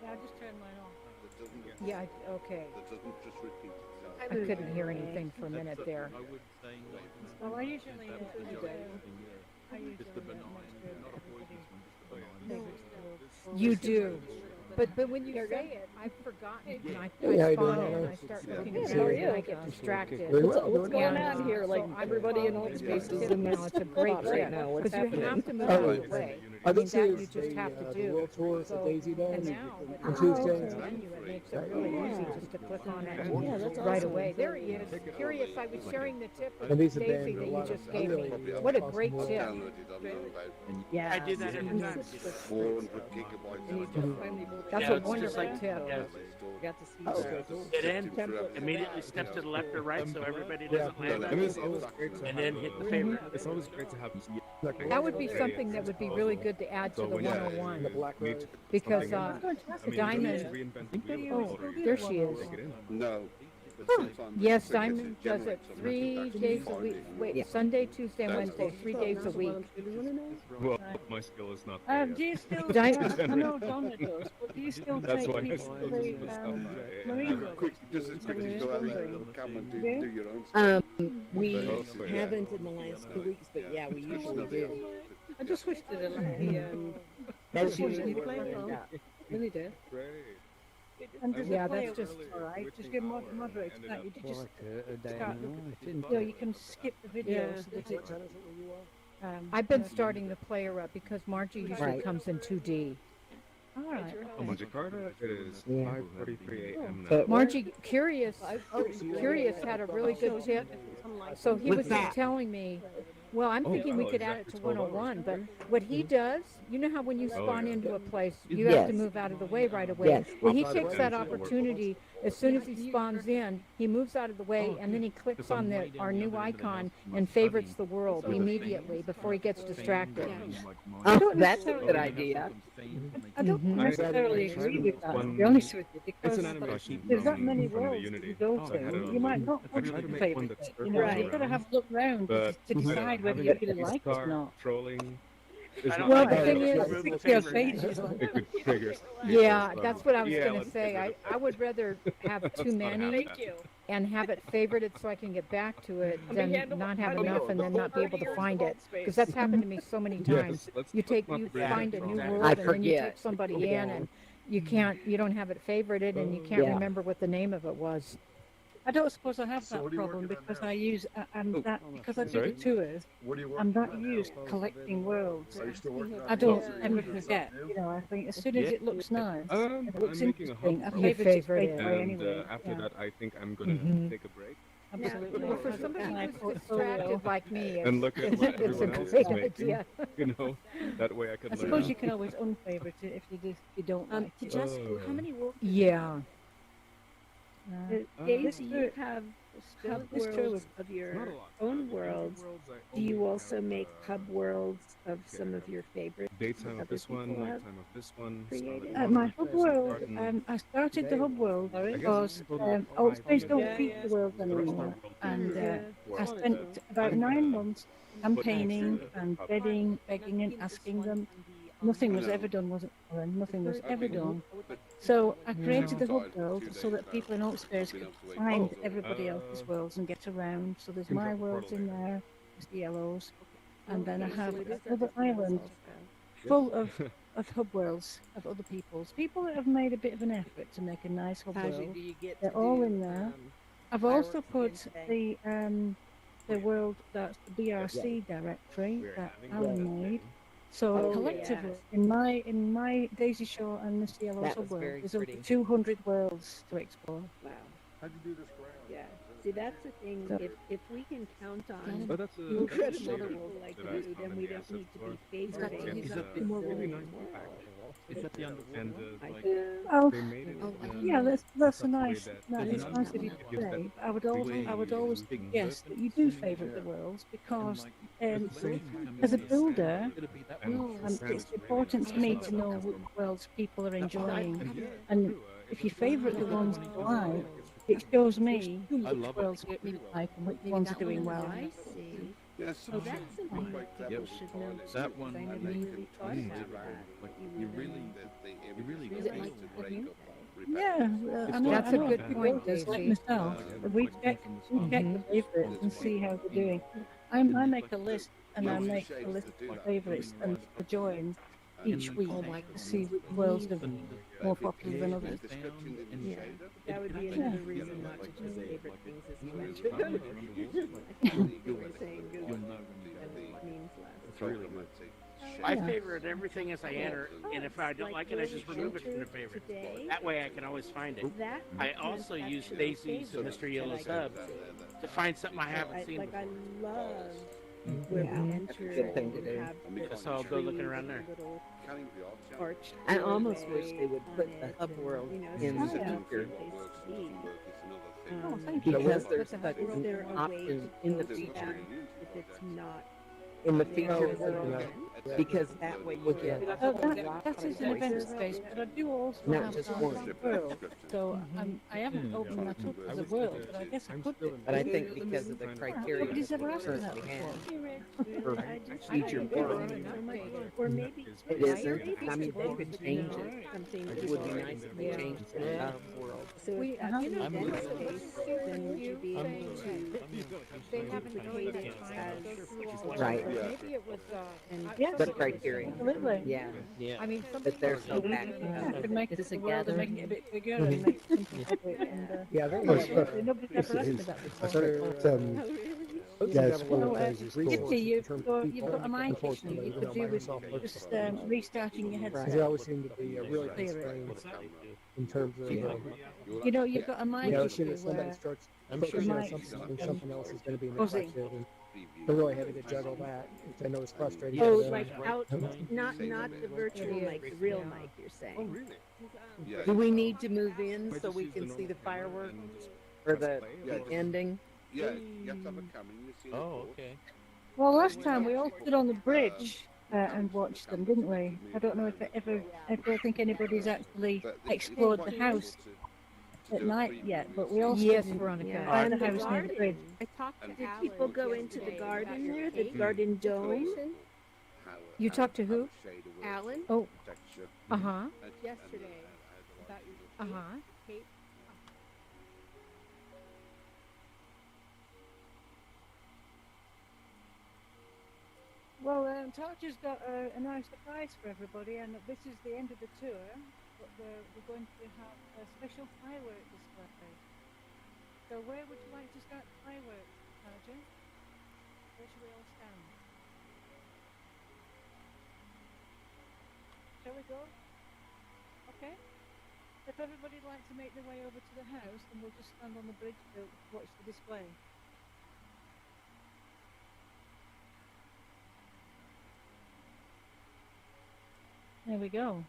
Yeah, I just turned mine off. Yeah, okay. That doesn't just repeat itself. I couldn't hear anything for a minute there. Well, I usually do. I usually You do. But when you say it, I've forgotten. And I Yeah, spawn I in know. and I start looking Yeah, at how are it and you? I get distracted. What's going And, on here? Like so I'm everybody in all following spaces this in now. this It's a great spot right tip now. What's because you happening? have to move Oh, out of the way. I mean, this that you is just have to the do. world tour for Daisy And Dome now with on the Tuesday. menu, it makes it really easy just to click on it Yeah, that's right awesome. away. There he is. Curious, I was sharing the tip with And these have Daisy been that a you lot just of gave me. really What a awesome great work. tip. Downloaded, I don't know about Yeah. I do that every time. 400 gigabytes. That's Yeah, a it's just wonderful like- tip. yeah. Got to see Get in, immediately step to the left or right so everybody doesn't land on And you, it's always great to and have then hit the favorite. It's always great to have. That would be something that would be really good to add to So the when you 101 meet because something, Diamond. Oh, There she is. No. But sometimes Yes, because Diamond it does it generates 3 automatic days a finding. week. Wait, Yeah. Sunday, Tuesday, and That's Wednesday, 3 days a week. well, my skill is not there Do you yet. still? Di- I know Donna does, but do you still That's take why I people still to use the the stuff marine? Quick, just as quick as you go out there, come and do your own Um, stuff. we But, yeah. haven't in the last 2 weeks, but yeah, we usually do. I just wish that it let me. That's what usually you where play we end on. up. Really do. Great. And does Yeah, it play that's it just- all right? Just give moderate to that. You Like just a day start and a looking. night, You know, you can skip the video Yeah. so that it's. I've been starting the player up because Margie usually Right. comes in 2D. All right. Oh, Monte Carlo. It is Yeah. 5:43 a.m. now. But Margie, Curious had a really good tip. So he What's was that? telling me, well, I'm thinking we could add it to 101, but what he does, you know how when you spawn yeah. into a place, you have to Yes. move out of the way right away. Yes. Well, he Well, takes that opportunity as soon as he Yeah. spawns in, he moves out of the way, and then he clicks on our new icon and favorites the world immedely before he gets distracted. Oh, that's a good idea. I don't Mhm. necessarily agree with that, to be One- honest with you, It's because an animation there's that from- many from the worlds that Unity. you go So I had it to. on You might loop. not I want tried to to make favorite one it. that You know, circles you've got to around. have a look round But to decide whether you're going to like it or start not. trolling. I don't Well, think the I thing would is- remove I the think your favorite. face is It could trigger. Yeah, that's what I was Yeah, going to let's say. get rid I would rather have too not have many that. and have it favorited so I can get back to it I mean, than yeah, no, not I have don't enough know, and the then whole not be able 30 to years find of it. Vault Because Space. that's happened to me so many times. Yes, let's You not forget find a new that. world I and then you forget. take somebody in Yeah. and you don't have it favorited and you can't Yeah. remember what the name of it was. I don't suppose I have that problem because I use because I do the tours. I'm not used collecting worlds. I don't ever forget. You know, I think as soon as it looks nice, I'm it looks making a interesting. I hub You favorite it favorite straight it. away and anyway. after Yeah. that, I think I'm gonna Mhm. take a break Absolutely. Well, for somebody who's distracted like me, and look at what it's a everyone else great is making. idea. You know, that way I could I learn. suppose you can always unfavorite it if you don't like it. Just Oh. how many worlds? Yeah. Daisy, you have hub It's true. worlds of your Not a lot. own worlds. Do you also make hub worlds of some of your favorites? Daytime of other this one, people have nighttime of this one. created? Starlight My Mountain, hub Pleasant world, Garden. I started the hub world I guess because people don't Old Space find don't it. feed the world The rest of the anymore. world And is I spent about 9 months campaigning and begging and asking them. Nothing I was know. ever done, was it, Alan? Nothing was ever Okay. done. But So I the created the hub downside, world 2 so days that people in ago, upstairs not being could able to wake find up. everybody else's worlds and get around. So there's can my drop a worlds portal in later. there, there's the yellows, and then I Okay, so have it is a another hub world island also. full of hub worlds of other people's. People that have made a bit of an effort to make a nice hub Taji, world. do you get They're to all do in there. I've fireworks also again put today? the world that's the BRC directory We're that having Alan one made. today. So Oh, collectively, yeah. in my Daisy Shore and Mr. Yellow's That hub was world, very there's over pretty. 200 worlds to explore. Wow. How'd you do this round? Yeah. See, that's the thing. So- If we can count on Oh, that's a little that's a smaller shader people like that I you, found then in we the don't asset need to store. be favoriting It's the really building nice world. Is that the underwater and one? like Oh, they made it yeah, in that's a such a way nice, that it's it nice of you to gives that say. But I would big always suggest that you do favourite the worlds because at the same time as a the sand builder, is- and the sand it's is really important to me soft to know as which well. worlds people are enjoying. Yeah, And true, if you favourite the ones you like, it shows me I which love it. worlds you like and which ones are doing well. I see. Yeah, So some that's people something quite that clever people with should know toilets, too. That one I and never they really can thought twist about it that. Like, You you would, really, the you really Is it feel like to it. break up Yeah, repetitive. I know. That's I a know good other point, builders like Daisy. myself. Um, We check the favourites and see how they're doing. I make a list and I Loads of make a shades list that do of that. favourites and the joins each And week oh my to see which goodness, worlds are please. more But if popular it than gives others. me descriptions in the Yeah, shader, that would be Yeah. another you reason know, not to like just the- favorite things as you much. really Underwater, I think you were saying you'll good know when you the- go. means less. It's really good. problematic I Yeah. favorite everything as I enter, and if I don't like it, I just remove it from the favorites. Today, That way I can always find it. that I also content use actually Daisy's favorites Mr. that Yellow's I hub can see. to find something I haven't seen Like I before. love where we enter good thing to and do. have the So I'll go looking around there. little Canning the arch arch. I almost doorway wish they would on put it the hub and, world you know, in so the that future. they what works and see. doesn't work is another thing. Oh, thank you. Because But there's is such there an a way option to in the go future. back if it's not in the there future as an you know, event? because That way you we'll can get That is an event space, but I do also Not have just a one. world. So I haven't opened that up as a world, but I guess I could do. but I think because of the criteria Nobody's ever asked me that currently before. have for I just each think world. or maybe It isn't. I mean, they could change it. something It would be nice if they changed the hub world. So We if that's an have- event I'm space, then would you be able to They haven't duplicate really it had time to go through all of Right. it. Maybe it was, and Yeah. But criteria. Absolutely. Yeah. I mean, something But there's no really back. Yeah, I could make It's it a a world and make gathering. it a bit bigger and make something of it. And, Yeah, I think absolutely. Nobody's ever asked me that before. yeah, it's one of Well, those Kitty, you've got a mind issue. You could do with just restarting your because they headset. always seem to be really Clear it. constrained in terms of You know, you've got a mind as soon issue as somebody where starts I'm focusing sure on you- something else is going to be Buzzing. neglected, and they're really having to juggle that, which I know is frustrating. Oh, for them. like out, not the virtual mic, the real mic. You're saying. Yeah, Do we need to move in so we can see the fireworks or the ending? yeah, you have to have a camera and you see the Oh, board. okay. Well, last time we all stood on the bridge and watched them, didn't we? I don't know if I don't think anybody's actually But it's explored quite the house difficult to at do a night preview yet, with but we all Yes, stood Veronica. by the And the house near the garden. bridge. I talked to Did Alan people go into the yesterday garden about your there, the cake garden dome? situation. how- You how- talked to how who? the shader works, Alan? the Oh. texture. Uh-huh. And- Yesterday. and, About your Uh-huh. cake. Well, Tarja's got a nice surprise for everybody, and this is the end of the tour, but we're going to have a special firework display. So where would you like to start the fireworks, Tarja? Where should we all stand? Shall we go? Okay. If everybody'd like to make their way over to the house, then we'll just stand on the bridge to watch the display. There we go.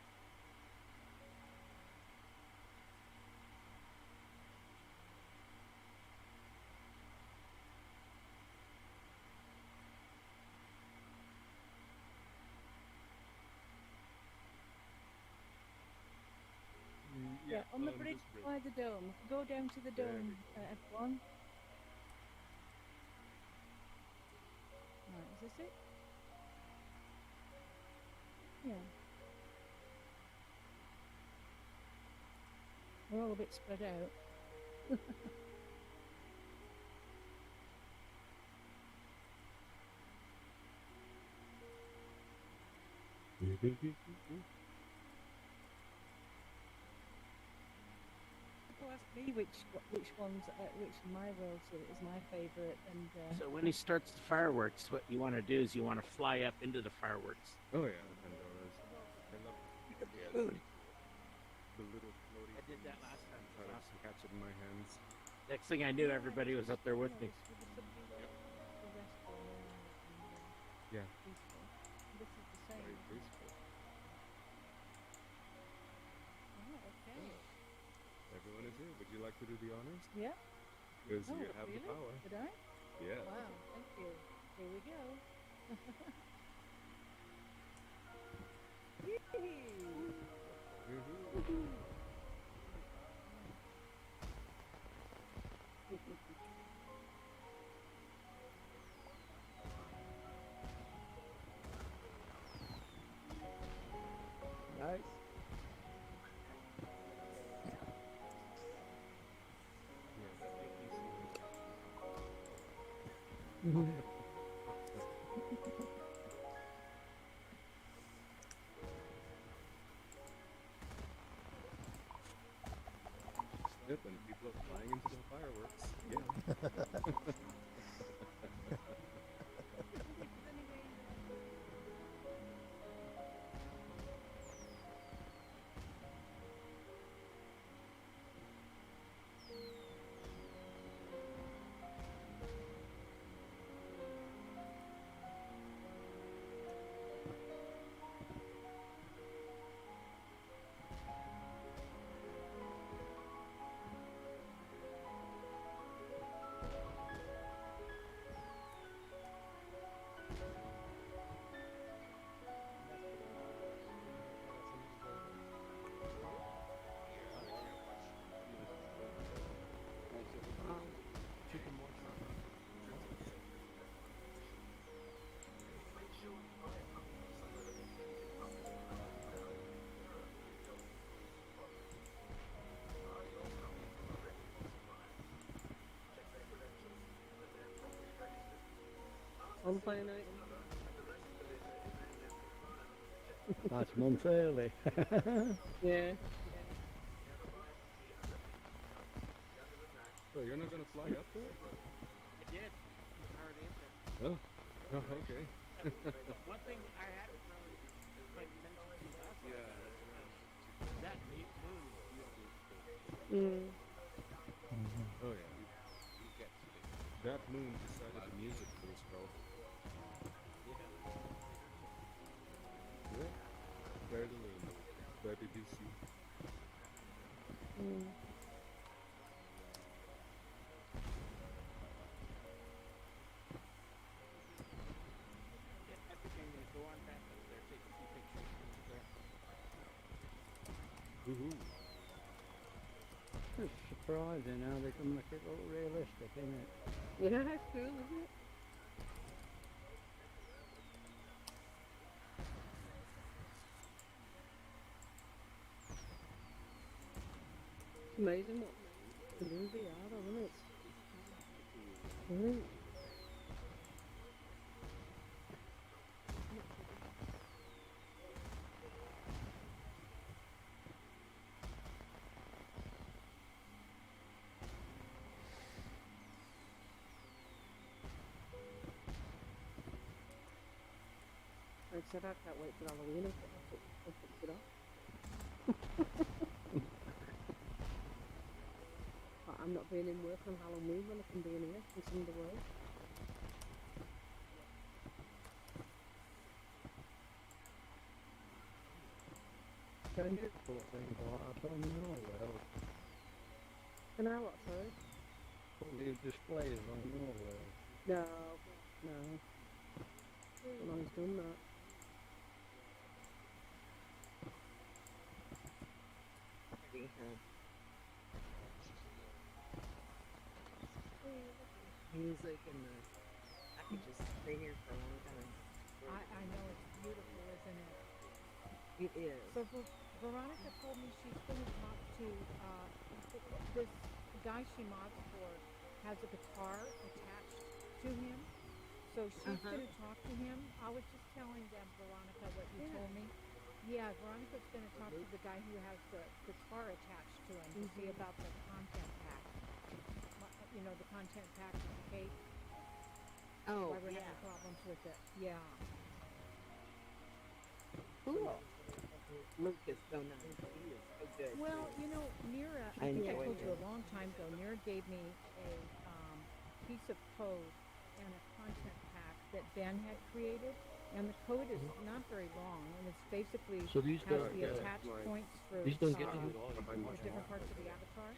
Yeah, on the bridge by the dome. Go down to the dome, everyone. Right, is this it? Yeah. we're all a bit spread out. People ask me which ones, which of my worlds is my favorite, and So when he starts the fireworks, what you want to do is you want to fly up into the fireworks. Oh yeah, Pandora's. I love the little floaty. I did that last time. Try to catch it in my hands. Next thing I knew, everybody was up there with me. Yeah. This is the same. Very graceful. Oh, okay. Everyone is here. Would you like to do the honors? Yeah. Because Oh, you have really? the power. Did I? Yeah. Wow, thank you. Here we go. Nice. Yep, and people are flying into the fireworks. Yeah. On player night. That's month early. Yeah. So you're not gonna fly up there? I did. I already in there. Oh. Oh, okay. One thing I hadn't really paid attention to last Yeah. that moon is beautiful. Oh yeah. You get to it. That moon decided the music for this girl. Yeah. Claire de Lune. By BBC. I think I'm gonna go on back up there, take a few pictures there. Woohoo. It's surprising how they can make it look realistic, isn't it? Yeah, it's cool, isn't it? It's amazing what can do in VR, though, isn't it? Brilliant. Like I said, I can't wait for Halloween. I'll put it off. I'm not being in work on Halloween when I can be in here and see the world. Can you put things like that on your world? Can I what, sorry? Put new displays on your world? No, no. Well, he's done that. Music and I could just stay here for a long time. I know it's beautiful, isn't it? It is. So Veronica told me she's going to talk to this guy she mods for has a guitar attached to him, so she's going to talk to him. I was just telling them, Veronica, what you told me. Yeah, Veronica's going to talk to the guy who has the guitar attached to him to see about the content pack. You know, the content pack with the cake. Oh, Why we're yeah. having problems with it. Yeah. Cool. Lucas, so nice. He is so good. Well, you know, Mira, I I think I enjoy told you him. a long time ago, Mira gave me a piece of code and a content pack that Ben had created. And the code is not very long, and it's basically So these has don't the get it. attached points for These don't get the it at all. different parts of the avatar.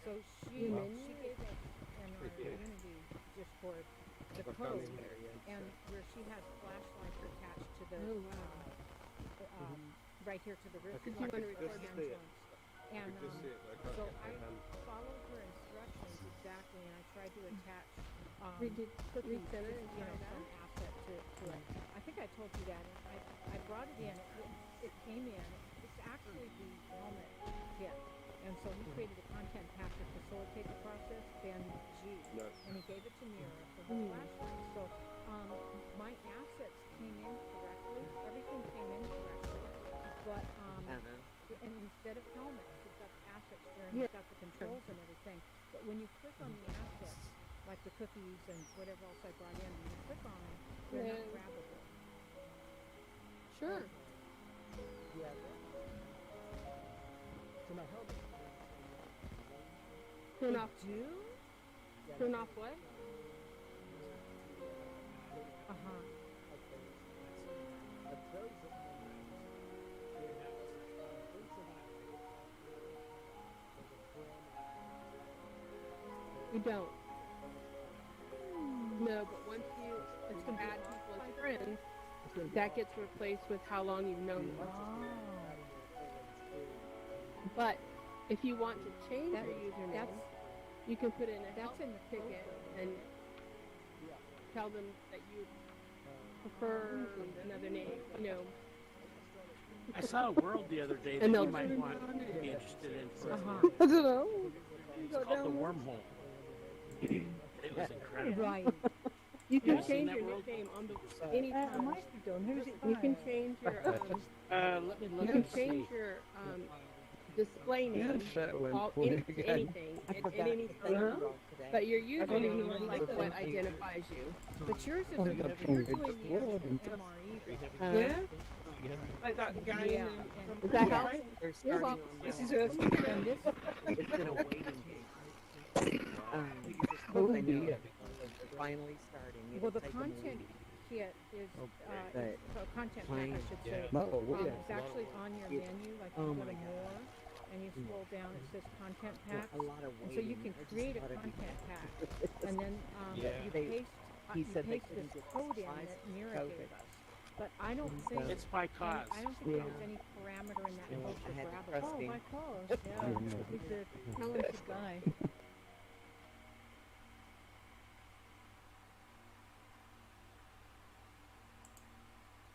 So she gave us in our Unity Discord the code, and where she has flashlights attached to the right here to the wrist If you pocket wanna for record hand it. joints. And so I followed her instructions exactly, and I tried to attach cookies, Recenter and you know, try some asset to it. I think I told you that. And I brought it in. It came in. It's actually the helmet kit. And so he created a content pack to facilitate the process, Ben G. And he gave it to Mira for her flashlight. So my assets came in correctly. Everything came in correctly. But and instead of helmets, it's got assets there, and it's got the controls and everything. But when you click on the assets, like the cookies and whatever else I brought in, when you click on them, they're not grabbable. Sure. Yeah. So my helmet. Turn off. Turn off what? You don't. No, but once you add people as friends, that gets replaced with how long you've known them. But if you want to change your username, you can put in a help ticket and tell them that you prefer another name, you know. I saw a world the other day that And you they'll might turn want on to it. be interested in for I don't know. It's Go called the down there. Wormhole. It was incredible. Right. You Have can seen change that your world? nickname on the I anytime. might have done. Who's it You by? can change your Let me you look can and change see. your display name that one all for any, you to guys. anything at any time. But your username is like what identifies you. But yours is Oh, you're yeah. doing the actual MRE. Yeah. Like that guy Yeah. Does that help? They're You're starting welcome. on This that. is us. And this, It's been a waiting game. Oh, I know. yeah. They're finally starting. well, It'll the take them a content week. kit is But content pack, I should say. Oh, yeah. It's actually on your menu, like you Oh go my to God. more, and you scroll down, it says content Yeah, packs. a lot of And so you waiting. can I just create a thought it'd be content nice. pack, and then Yeah. you They- paste he you said they paste couldn't this get code in supplies that for Mira COVID. gave us. But I don't think It's by cause. I don't think there was any parameter in that Yeah, code I for had to grabbable. trust Oh, him. my cause. Yeah. He's a talented guy.